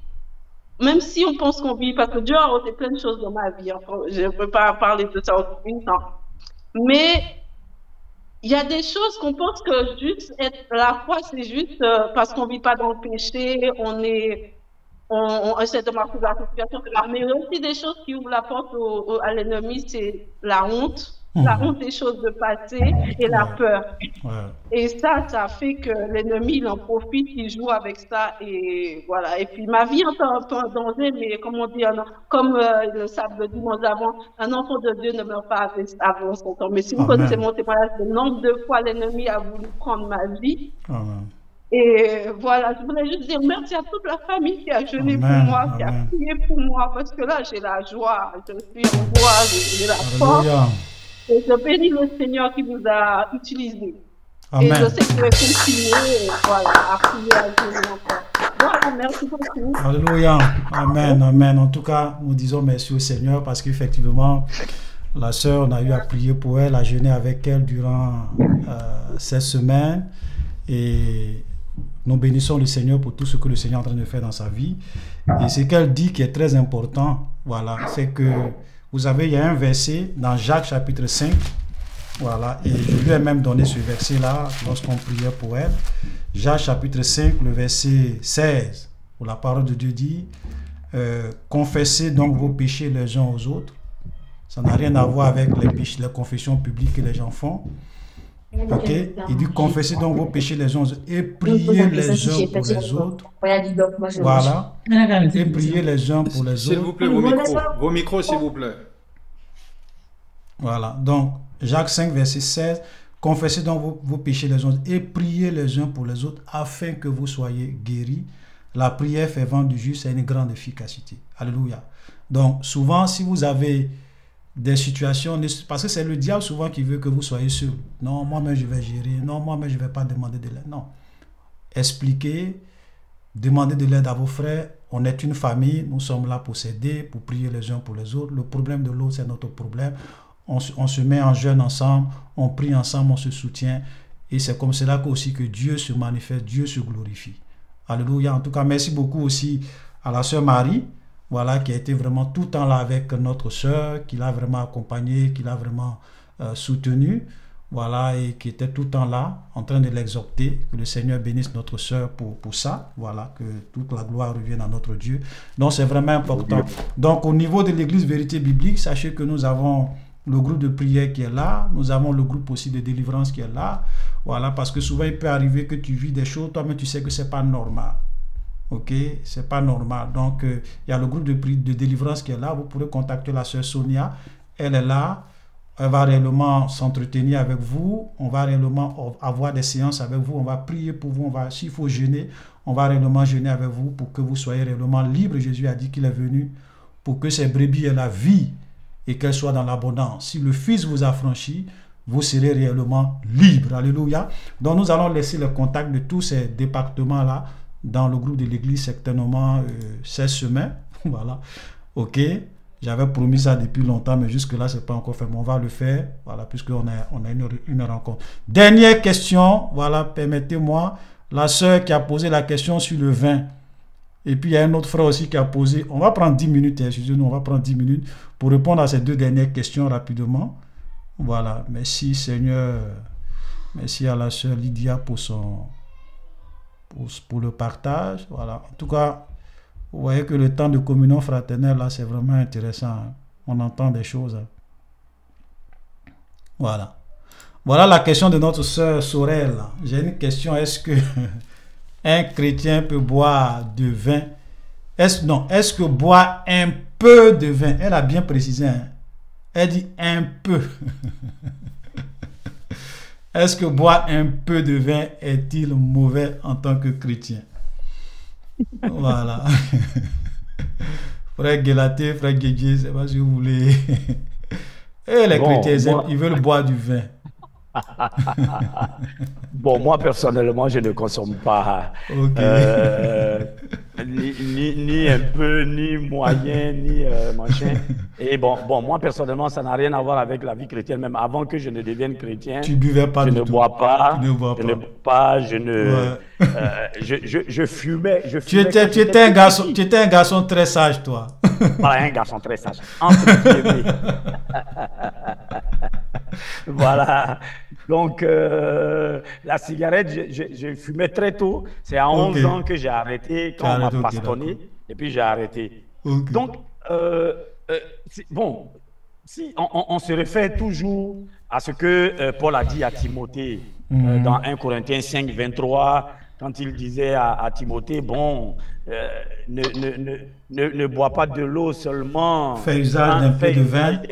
même si on pense qu'on vit, parce que Dieu a ôté plein de choses dans ma vie. Enfin, je ne peux pas parler de ça aujourd'hui, non. Mais il y a des choses qu'on pense que juste la foi, c'est juste parce qu'on ne vit pas dans le péché, on essaie de marquer la situation. Mais il y a aussi des choses qui ouvrent la porte à l'ennemi, c'est la honte. La honte des choses de passé et la peur. Et ça fait que l'ennemi, il en profite, il joue avec ça. Et voilà. Et puis ma vie est un peu en danger, mais comme on dit, comme le savent le dimanche avant, un enfant de Dieu ne meurt pas avant son temps. Mais si vous connaissez mon témoignage, le nombre de fois l'ennemi a voulu prendre ma vie. Amen. Et voilà, je voulais juste dire merci à toute la famille qui a jeûné pour moi, qui a prié pour moi, parce que là, j'ai la joie, je suis en joie, j'ai la force. Et je bénis le Seigneur qui vous a utilisé. Amen. Et je sais que vous allez continuer à prier à Dieu encore. Voilà, merci beaucoup. Alléluia. Amen, amen. En tout cas, nous disons merci au Seigneur parce qu'effectivement, la sœur, on a eu à prier pour elle, à jeûner avec elle durant cette semaine. Et nous bénissons le Seigneur pour tout ce que le Seigneur est en train de faire dans sa vie. Et ce qu'elle dit qui est très important, voilà, c'est que vous savez, il y a un verset dans Jacques chapitre 5, voilà, et je lui ai même donné ce verset-là lorsqu'on priait pour elle. Jacques chapitre 5, le verset 16, où la parole de Dieu dit confessez donc vos péchés les uns aux autres. Ça n'a rien à voir avec les péchés, les confessions publiques que les gens font. Ok, il dit confessez donc vos péchés les uns aux autres et priez les uns pour les autres. Voilà, et priez les uns pour les autres. S'il vous plaît, vos micros, s'il vous plaît. Voilà, donc Jacques 5, verset 16, confessez donc vos péchés les uns aux autres et priez les uns pour les autres afin que vous soyez guéris. La prière fervente du juste a une grande efficacité. Alléluia. Donc souvent, si vous avez des situations, parce que c'est le diable souvent qui veut que vous soyez seul. Non, moi-même je vais gérer. Non, moi-même je ne vais pas demander de l'aide. Non. Expliquez, demandez de l'aide à vos frères. On est une famille, nous sommes là pour s'aider, pour prier les uns pour les autres. Le problème de l'autre, c'est notre problème. On se met en jeûne ensemble, on prie ensemble, on se soutient. Et c'est comme cela aussi que Dieu se manifeste, Dieu se glorifie. Alléluia. En tout cas, merci beaucoup aussi à la sœur Marie. Voilà, qui a été vraiment tout le temps là avec notre sœur, qui l'a vraiment accompagnée, qui l'a vraiment soutenue, voilà, et qui était tout le temps là, en train de l'exhorter, que le Seigneur bénisse notre sœur pour ça, voilà, que toute la gloire revienne à notre Dieu. Donc c'est vraiment important. Donc au niveau de l'église Vérité Biblique, sachez que nous avons le groupe de prière qui est là, nous avons le groupe aussi de délivrance qui est là, voilà, parce que souvent il peut arriver que tu vis des choses, toi-même tu sais que c'est pas normal. Ok, c'est pas normal. Donc, il y a le groupe de délivrance qui est là. Vous pourrez contacter la sœur Sonia. Elle est là. Elle va réellement s'entretenir avec vous. On va réellement avoir des séances avec vous. On va prier pour vous. S'il faut jeûner, on va réellement jeûner avec vous pour que vous soyez réellement libres. Jésus a dit qu'il est venu pour que ces brebis aient la vie et qu'elles soient dans l'abondance. Si le Fils vous affranchit, vous serez réellement libres. Alléluia. Donc, nous allons laisser le contact de tous ces départements-là dans le groupe de l'église, certainement 16 semaines. Voilà. Ok. J'avais promis ça depuis longtemps, mais jusque-là, ce n'est pas encore fait. Mais on va le faire, voilà, puisqu'on a une rencontre. Dernière question, voilà, permettez-moi. La sœur qui a posé la question sur le vin. Et puis, il y a un autre frère aussi qui a posé. On va prendre 10 minutes, excusez-nous, on va prendre 10 minutes pour répondre à ces deux dernières questions rapidement. Voilà. Merci, Seigneur. Merci à la sœur Lydia pour le partage. Voilà. En tout cas, vous voyez que le temps de communion fraternelle, là, c'est vraiment intéressant. Hein. On entend des choses. Hein. Voilà. Voilà la question de notre sœur Sorel. J'ai une question. Est-ce que un chrétien peut boire de vin? Est-ce que boire un peu de vin? Elle a bien précisé. Hein? Elle dit un peu. Est-ce que boire un peu de vin est-il mauvais en tant que chrétien? Voilà. Frère Guélaté, frère Guédier, c'est pas si vous voulez. Et les chrétiens, ils veulent boire du vin. Bon, moi personnellement, je ne consomme pas ni un peu, ni moyen, ni machin. Et bon, moi personnellement, ça n'a rien à voir avec la vie chrétienne. Même avant que je ne devienne chrétien, tu buvais pas je du ne tout. bois pas, Tu ne bois je ne bois pas, je ne, je fumais. Tu étais un garçon très sage, toi. Voilà, un garçon très sage. Entre guillemets. Voilà. Donc, la cigarette, je fumais très tôt. C'est à 11 ans que j'ai arrêté, quand on m'a bastonné, et puis j'ai arrêté. Donc, bon, si on se réfère toujours à ce que Paul a dit à Timothée dans 1 Corinthiens 5, 23, quand il disait à Timothée, bon, ne bois pas de l'eau seulement. Fais usage d'un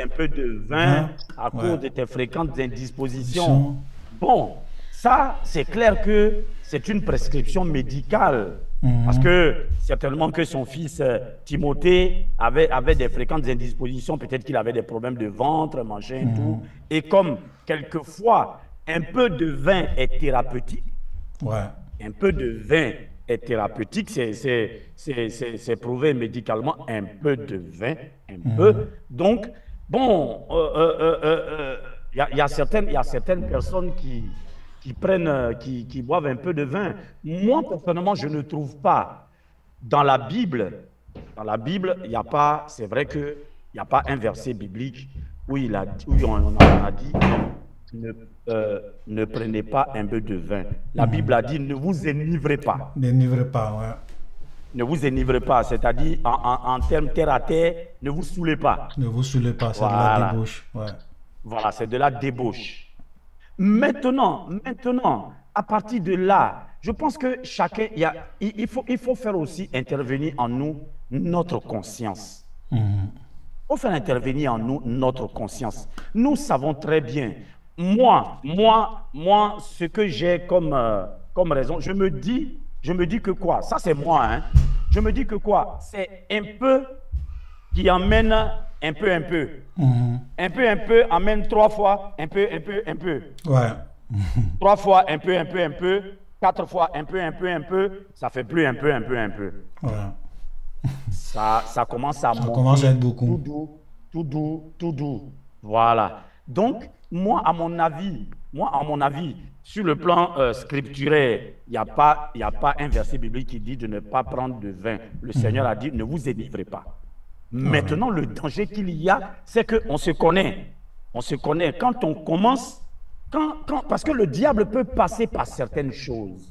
peu de vin à cause de tes fréquentes indispositions. Bon, ça, c'est clair que c'est une prescription médicale. Parce que certainement que son fils Timothée avait des fréquentes indispositions. Peut-être qu'il avait des problèmes de ventre, machin et tout. Et comme quelquefois, un peu de vin est thérapeutique. Un peu de vin est thérapeutique, c'est prouvé médicalement, un peu de vin, un peu. Donc, bon, il y a certaines personnes qui boivent un peu de vin. Moi, personnellement, je ne trouve pas dans la Bible, il n'y a pas, c'est vrai qu'il n'y a pas un verset biblique où on a dit ne prenez pas un peu de vin. La Bible a dit ne vous enivrez pas. N'enivrez pas, ouais. Ne vous enivrez pas, c'est-à-dire en termes terre à terre, ne vous saoulez pas. Ne vous saoulez pas, c'est de la débauche. Ouais. Voilà, c'est de la débauche. Maintenant, à partir de là, je pense que chacun, il faut faire aussi intervenir en nous notre conscience. Il faut faire intervenir en nous notre conscience. Nous savons très bien. Moi, ce que j'ai comme raison, je me dis que quoi? Ça, c'est moi, hein. Je me dis que quoi? C'est un peu qui amène un peu. Un peu amène 3 fois un peu. Ouais. 3 fois un peu. 4 fois un peu. Ça fait plus un peu. Ouais. Ça commence à monter. Ça commence à être beaucoup. Tout doux. Voilà. Donc, moi, à mon avis, sur le plan scripturaire, il n'y a pas un verset biblique qui dit de ne pas prendre de vin. Le Seigneur a dit, ne vous enivrez pas. Maintenant, le danger qu'il y a, c'est qu'on se connaît. On se connaît. Quand on commence, parce que le diable peut passer par certaines choses.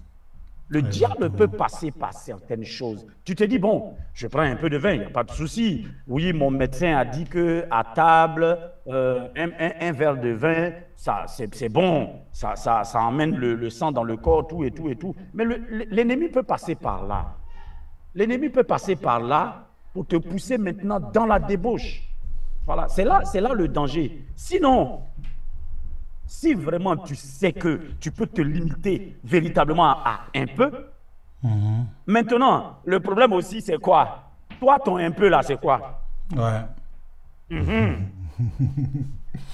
Le diable peut passer par certaines choses. Tu te dis, bon, je prends un peu de vin, il n'y a pas de souci. Oui, mon médecin a dit qu'à table, un verre de vin, c'est bon. Ça emmène le sang dans le corps, tout et tout. Mais l'ennemi peut passer par là. L'ennemi peut passer par là pour te pousser maintenant dans la débauche. Voilà, c'est là le danger. Sinon, si vraiment tu sais que tu peux te limiter véritablement à un peu, maintenant, le problème aussi, c'est quoi? Toi, ton un peu là, c'est quoi? Ouais.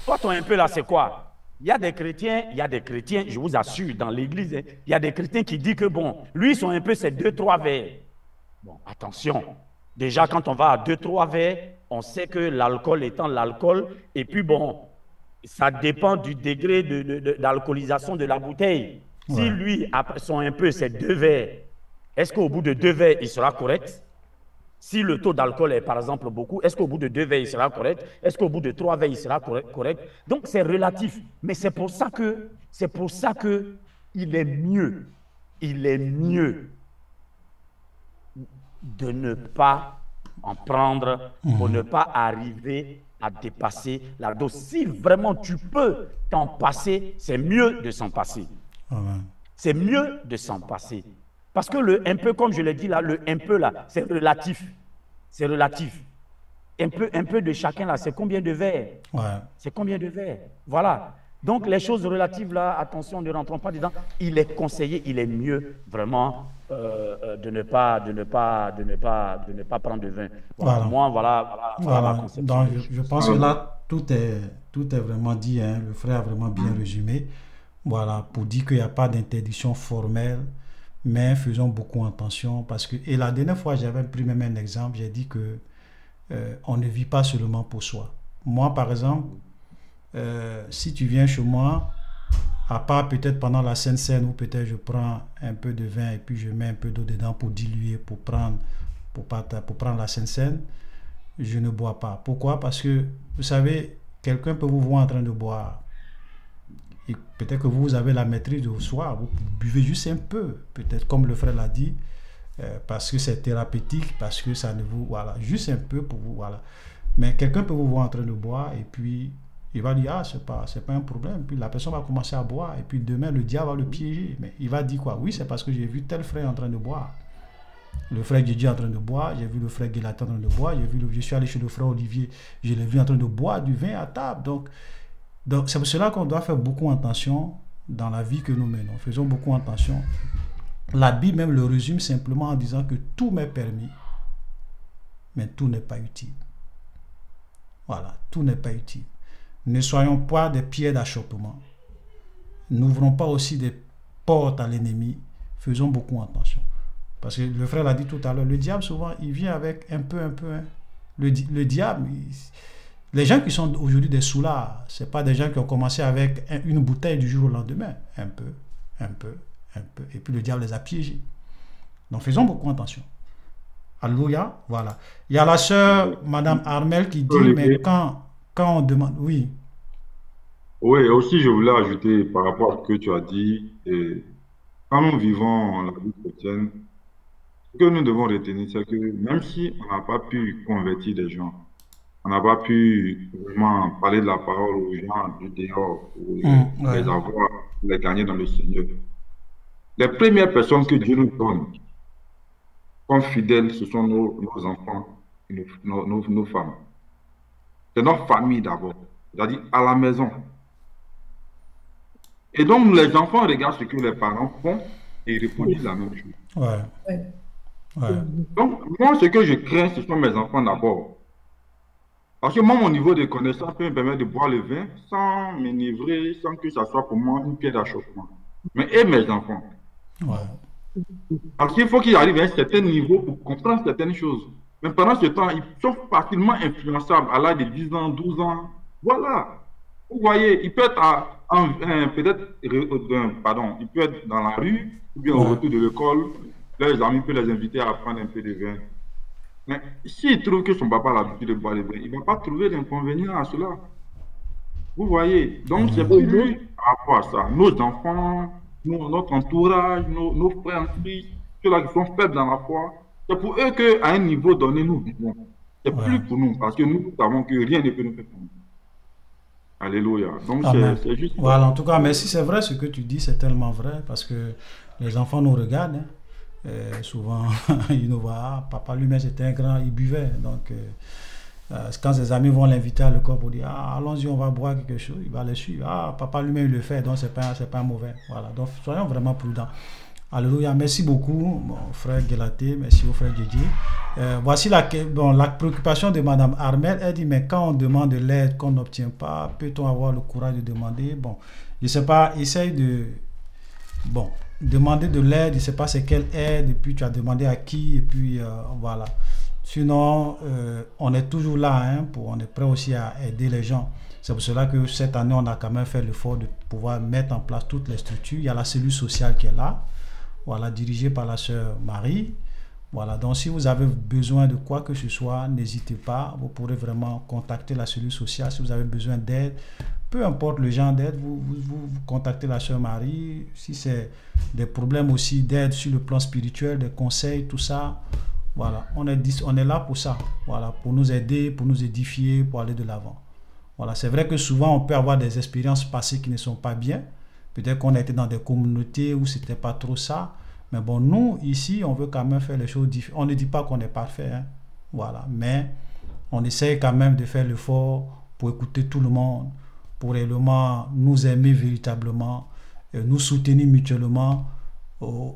Toi, ton un peu là, c'est quoi? Il y a des chrétiens, je vous assure, dans l'église, il y a des chrétiens qui disent que bon, lui, son un peu, c'est 2-3 verres. Bon, attention. Déjà, quand on va à 2-3 verres, on sait que l'alcool étant l'alcool, et puis bon, ça dépend du degré d'alcoolisation de la bouteille. Si lui, après son un peu, c'est 2 verres, est-ce qu'au bout de 2 verres, il sera correct? Si le taux d'alcool est par exemple beaucoup, est-ce qu'au bout de 2 verres, il sera correct? Est-ce qu'au bout de 3 verres, il sera correct? Donc, c'est relatif. Mais c'est pour ça que il est mieux de ne pas en prendre pour ne pas arriver à dépasser la dose. Si vraiment tu peux t'en passer, c'est mieux de s'en passer. C'est mieux de s'en passer. Parce que le un peu, comme je l'ai dit là, le un peu là, c'est relatif. C'est relatif. Un peu de chacun là, c'est combien de verres? C'est combien de verres? Voilà. Donc les choses relatives là, attention, ne rentrons pas dedans. Il est conseillé, il est mieux vraiment de ne pas prendre de vin. Voilà. Moi, voilà ma conception. Donc, je pense que là, tout est vraiment dit, hein. Le frère a vraiment bien résumé. Voilà, pour dire qu'il n'y a pas d'interdiction formelle, mais faisons beaucoup attention parce que, et la dernière fois, j'avais pris même un exemple, j'ai dit que on ne vit pas seulement pour soi. Moi, par exemple, si tu viens chez moi, à part peut-être pendant la Sainte Seine où peut-être je prends un peu de vin et puis je mets un peu d'eau dedans pour diluer, pour prendre la Sainte Seine, je ne bois pas. Pourquoi? Parce que, vous savez, quelqu'un peut vous voir en train de boire. Et peut-être que vous avez la maîtrise de soi, vous buvez juste un peu, peut-être comme le frère l'a dit, parce que c'est thérapeutique, parce que ça ne vous... Voilà, juste un peu pour vous, voilà. Mais quelqu'un peut vous voir en train de boire et puis il va dire, ah, c'est pas un problème. Puis la personne va commencer à boire et puis demain, le diable va le piéger. Mais il va dire quoi? Oui, c'est parce que j'ai vu tel frère en train de boire. Le frère Djidji en train de boire, j'ai vu le frère Guélaté en train de boire, je suis allé chez le frère Olivier, je l'ai vu en train de boire du vin à table. Donc c'est pour cela qu'on doit faire beaucoup attention dans la vie que nous menons. Faisons beaucoup attention. La Bible même le résume simplement en disant que tout m'est permis, mais tout n'est pas utile. Voilà, tout n'est pas utile. Ne soyons pas des pierres d'achoppement. N'ouvrons pas aussi des portes à l'ennemi. Faisons beaucoup attention. Parce que le frère l'a dit tout à l'heure, le diable souvent, il vient avec un peu. Hein. Le diable, les gens qui sont aujourd'hui des soulards, ce n'est pas des gens qui ont commencé avec une bouteille du jour au lendemain. Un peu. Et puis le diable les a piégés. Donc faisons beaucoup attention. Alléluia, voilà. Il y a la sœur, Madame Armel, qui dit, mais quand on demande... Oui. Oui, aussi je voulais ajouter par rapport à ce que tu as dit, quand nous vivons la vie chrétienne, ce que nous devons retenir, c'est que même si on n'a pas pu convertir des gens, on n'a pas pu vraiment parler de la parole aux gens du dehors, les avoir, les gagner dans le Seigneur, les premières personnes que Dieu nous donne comme fidèles, ce sont nos enfants, nos femmes. C'est notre famille d'abord, c'est-à-dire à la maison. Et donc, les enfants regardent ce que les parents font et ils reproduisent la même chose. Donc, moi, ce que je crains, ce sont mes enfants d'abord. Parce que moi, mon niveau de connaissance peut me permettre de boire le vin sans m'enivrer, sans que ça soit pour moi une pierre d'achoppement. Mais et mes enfants. Parce qu'il faut qu'ils arrivent à un certain niveau pour comprendre certaines choses. Mais pendant ce temps, ils sont facilement influençables à l'âge de 10 ans, 12 ans. Voilà. Vous voyez, il peut être il peut être dans la rue, ou bien au retour de l'école, leurs amis peuvent les inviter à prendre un peu de vin. Mais s'il trouve que son papa a l'habitude de boire le vin, il ne va pas trouver d'inconvénient à cela. Vous voyez, donc c'est plus par rapport à ça. Nos enfants, notre entourage, nos frères en Christ, ceux-là qui sont faibles dans la foi, c'est pour eux qu'à un niveau donné, nous vivons. C'est plus pour nous, parce que nous savons que rien ne peut nous faire tomber. Alléluia. Donc c'est juste... Voilà, en tout cas, merci, c'est vrai ce que tu dis, c'est tellement vrai, parce que les enfants nous regardent, hein. Souvent, ils nous voient, papa lui-même c'était un grand, il buvait, donc quand ses amis vont l'inviter à l'école pour dire, allons-y, on va boire quelque chose, il va les suivre, papa lui-même il le fait, donc c'est pas mauvais, voilà, donc soyons vraiment prudents. Alléluia, merci beaucoup mon frère Guélaté, merci au frère Djidji. Voici la préoccupation de Madame Armel, elle dit, mais quand on demande de l'aide qu'on n'obtient pas, peut-on avoir le courage de demander? Bon, je sais pas, essaye de... Bon, demander de l'aide, je ne sais pas c'est quelle aide, et puis tu as demandé à qui, et puis voilà. Sinon, on est toujours là, hein, on est prêt aussi à aider les gens. C'est pour cela que cette année, on a quand même fait l'effort de pouvoir mettre en place toutes les structures. Il y a la cellule sociale qui est là. voilà, dirigé par la sœur Marie. Voilà, donc si vous avez besoin de quoi que ce soit, n'hésitez pas, vous pourrez vraiment contacter la cellule sociale. Si vous avez besoin d'aide, peu importe le genre d'aide, vous contactez la sœur Marie. Si c'est des problèmes aussi d'aide sur le plan spirituel, des conseils, tout ça, voilà, on est là pour ça, voilà, pour nous aider, pour nous édifier, pour aller de l'avant. Voilà, c'est vrai que souvent on peut avoir des expériences passées qui ne sont pas bien. Peut-être qu'on a été dans des communautés où c'était pas trop ça. Mais bon, nous, ici, on veut quand même faire les choses différentes. On ne dit pas qu'on est parfait, hein. Voilà. Mais on essaye quand même de faire l'effort pour écouter tout le monde, pour réellement nous aimer véritablement, et nous soutenir mutuellement,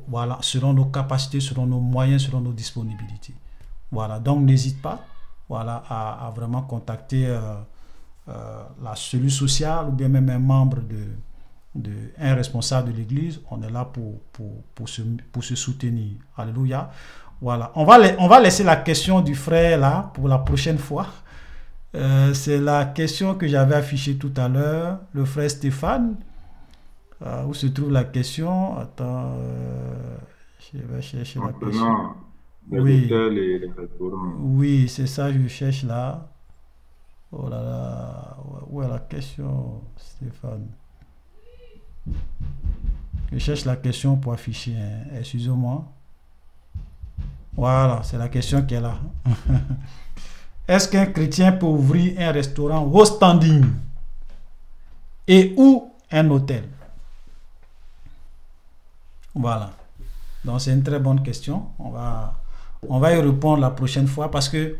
voilà, selon nos capacités, selon nos moyens, selon nos disponibilités. Voilà. Donc, n'hésite pas, voilà, à vraiment contacter la cellule sociale ou bien même un membre un responsable de l'église. On est là pour se soutenir. Alléluia. Voilà. On va laisser la question du frère là pour la prochaine fois. C'est la question que j'avais affichée tout à l'heure. Le frère Stéphane. Où se trouve la question? Attends. Je vais chercher la question. Oui. Oui, c'est ça, je cherche là. Oh là là. Où est la question, Stéphane? Je cherche la question pour afficher. Excusez-moi. Voilà, c'est la question qui est là. Est-ce qu'un chrétien peut ouvrir un restaurant au standing et ou un hôtel? Voilà. Donc c'est une très bonne question. On va y répondre la prochaine fois parce que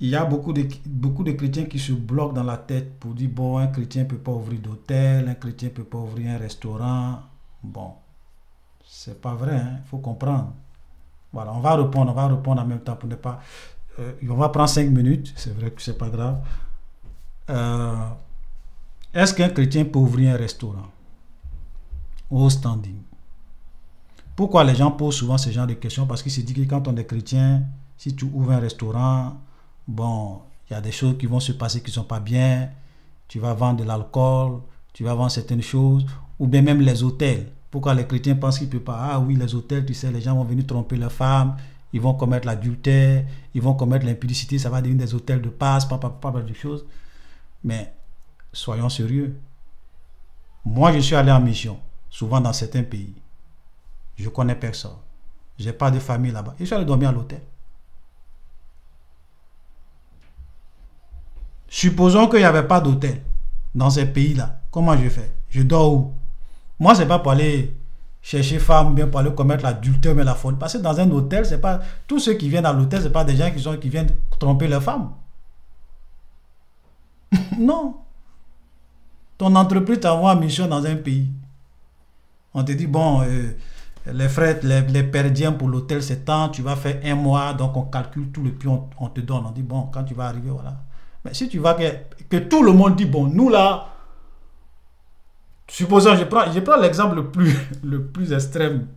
il y a beaucoup de chrétiens qui se bloquent dans la tête pour dire, bon, un chrétien ne peut pas ouvrir d'hôtel, un chrétien ne peut pas ouvrir un restaurant. Bon, c'est pas vrai, il faut comprendre. Voilà, on va répondre en même temps pour ne pas... on va prendre 5 minutes, c'est vrai que c'est pas grave. Est-ce qu'un chrétien peut ouvrir un restaurant au standing? Pourquoi les gens posent souvent ce genre de questions? Parce qu'ils se disent que quand on est chrétien, si tu ouvres un restaurant, bon, il y a des choses qui vont se passer qui ne sont pas bien. Tu vas vendre de l'alcool, tu vas vendre certaines choses, ou bien même les hôtels. Pourquoi les chrétiens pensent qu'ils ne peuvent pas? Ah oui, les hôtels, tu sais, les gens vont venir tromper leurs femmes, ils vont commettre l'adultère, ils vont commettre l'impudicité, ça va devenir des hôtels de passe, pas mal de choses. Mais soyons sérieux. Moi, je suis allé en mission, souvent dans certains pays. Je ne connais personne. Je n'ai pas de famille là-bas. Je suis allé dormir à l'hôtel. Supposons qu'il n'y avait pas d'hôtel dans ces pays-là. Comment je fais? Je dors où? Moi, ce n'est pas pour aller chercher femme ou bien pour aller commettre l'adultère mais la folie. Parce que dans un hôtel, c'est pas tous ceux qui viennent à l'hôtel, ce n'est pas des gens qui viennent tromper leurs femmes. Non. Ton entreprise t'envoie en mission dans un pays. On te dit, bon, les frais, les perdiens pour l'hôtel, c'est tant, tu vas faire 1 mois, donc on calcule tout le prix, on te donne. On dit, bon, quand tu vas arriver, voilà. Mais si tu vois que tout le monde dit, bon, nous là, supposons, je prends l'exemple le plus extrême.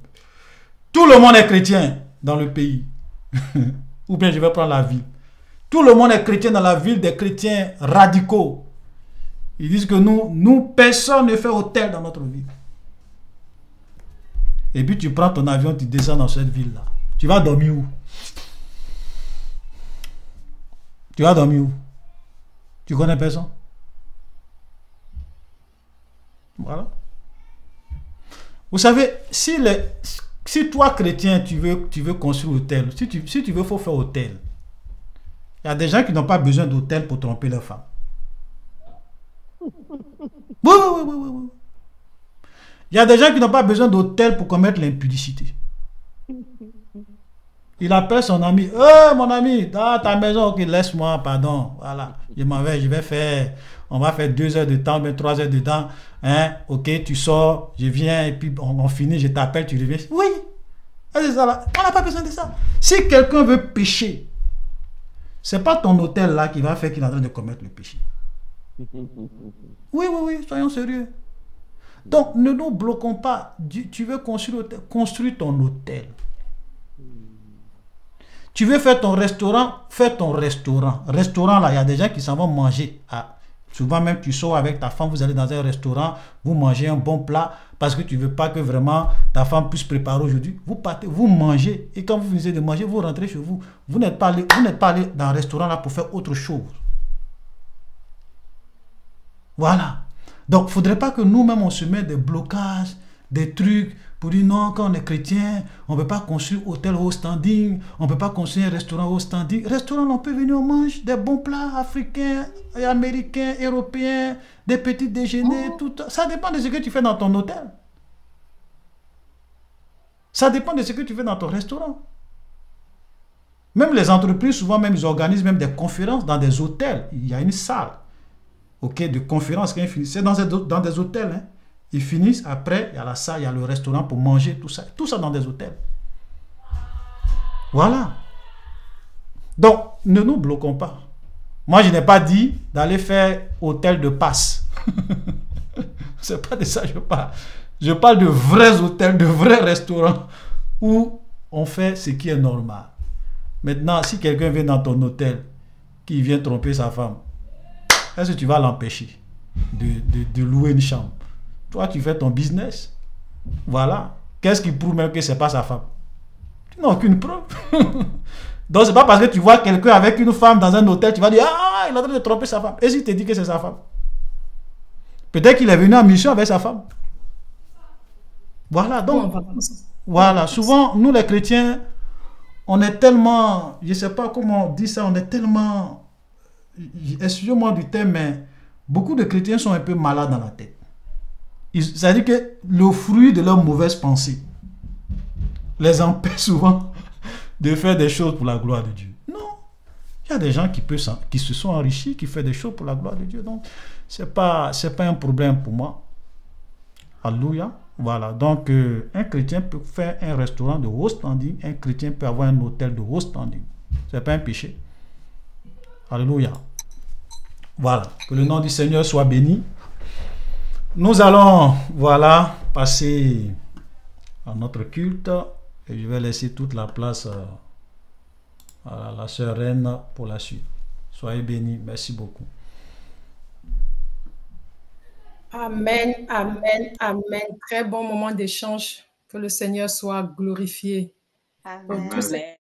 Tout le monde est chrétien dans le pays. Ou bien je vais prendre la ville. Tout le monde est chrétien dans la ville, des chrétiens radicaux. Ils disent que nous personne ne fait hôtel dans notre ville. Et puis tu prends ton avion, tu descends dans cette ville-là. Tu vas dormir où? Tu vas dormir où? Tu connais personne? Voilà. Vous savez, si toi, chrétien, tu veux construire hôtel, si tu veux, il faut faire hôtel. Il y a des gens qui n'ont pas besoin d'hôtel pour tromper leur femme. Oui. Il y a des gens qui n'ont pas besoin d'hôtel pour commettre l'impudicité. Il appelle son ami. Mon ami, dans ta maison, ok, laisse-moi, pardon. Voilà, je m'en vais, on va faire 2 heures de temps, mais 3 heures de temps. Hein, ok, tu sors, je viens, et puis on finit, je t'appelle, tu reviens. Oui, c'est ça là. On n'a pas besoin de ça. Si quelqu'un veut pécher, c'est pas ton hôtel là qui va faire qu'il est en train de commettre le péché. Oui, soyons sérieux. Donc, ne nous bloquons pas. Tu veux construire ton hôtel. Tu veux faire ton restaurant, fais ton restaurant. Restaurant, là, il y a des gens qui s'en vont manger. Souvent même, tu sors avec ta femme, vous allez dans un restaurant, vous mangez un bon plat parce que tu ne veux pas que vraiment ta femme puisse préparer aujourd'hui. Vous partez, vous mangez et quand vous finissez de manger, vous rentrez chez vous. Vous n'êtes pas allé dans un restaurant là pour faire autre chose. Voilà. Donc, il ne faudrait pas que nous-mêmes, on se mette des blocages, des trucs pour dire non, quand on est chrétien, on ne peut pas construire hôtel haut standing, on ne peut pas construire un restaurant haut standing. Restaurant, on peut venir, on mange des bons plats africains, et américains, européens, des petits déjeuners, tout. Ça dépend de ce que tu fais dans ton hôtel. Ça dépend de ce que tu fais dans ton restaurant. Même les entreprises, souvent même, ils organisent même des conférences dans des hôtels. Il y a une salle, ok, de conférences. C'est dans des hôtels, hein. Ils finissent, après, il y a la salle, il y a le restaurant pour manger, tout ça dans des hôtels. Voilà. Donc, ne nous bloquons pas. Moi, je n'ai pas dit d'aller faire hôtel de passe. C'est pas de ça que je parle. Je parle de vrais hôtels, de vrais restaurants où on fait ce qui est normal. Maintenant, si quelqu'un vient dans ton hôtel, qui vient tromper sa femme, est-ce que tu vas l'empêcher de louer une chambre? Toi, tu fais ton business. Voilà. Qu'est-ce qui prouve même que ce n'est pas sa femme? Tu n'as aucune preuve. Donc, ce n'est pas parce que tu vois quelqu'un avec une femme dans un hôtel, tu vas dire, ah, il est en train de tromper sa femme. Et s'il te dit que c'est sa femme? Peut-être qu'il est venu en mission avec sa femme. Voilà. Donc, voilà. Souvent, nous les chrétiens, on est tellement, je ne sais pas comment on dit ça, on est tellement, excusez-moi du terme, mais beaucoup de chrétiens sont un peu malades dans la tête. C'est-à-dire que le fruit de leurs mauvaises pensées les empêche souvent de faire des choses pour la gloire de Dieu. Non. Il y a des gens qui se sont enrichis, qui font des choses pour la gloire de Dieu. Donc, ce n'est pas un problème pour moi. Alléluia. Voilà. Donc, un chrétien peut faire un restaurant de haut standing. Un chrétien peut avoir un hôtel de haut standing. Ce n'est pas un péché. Alléluia. Voilà. Que le nom du Seigneur soit béni. Nous allons, voilà, passer à notre culte et je vais laisser toute la place à la sœur Reine pour la suite. Soyez bénis. Merci beaucoup. Amen, amen, amen. Très bon moment d'échange. Que le Seigneur soit glorifié. Amen. Pour tous ces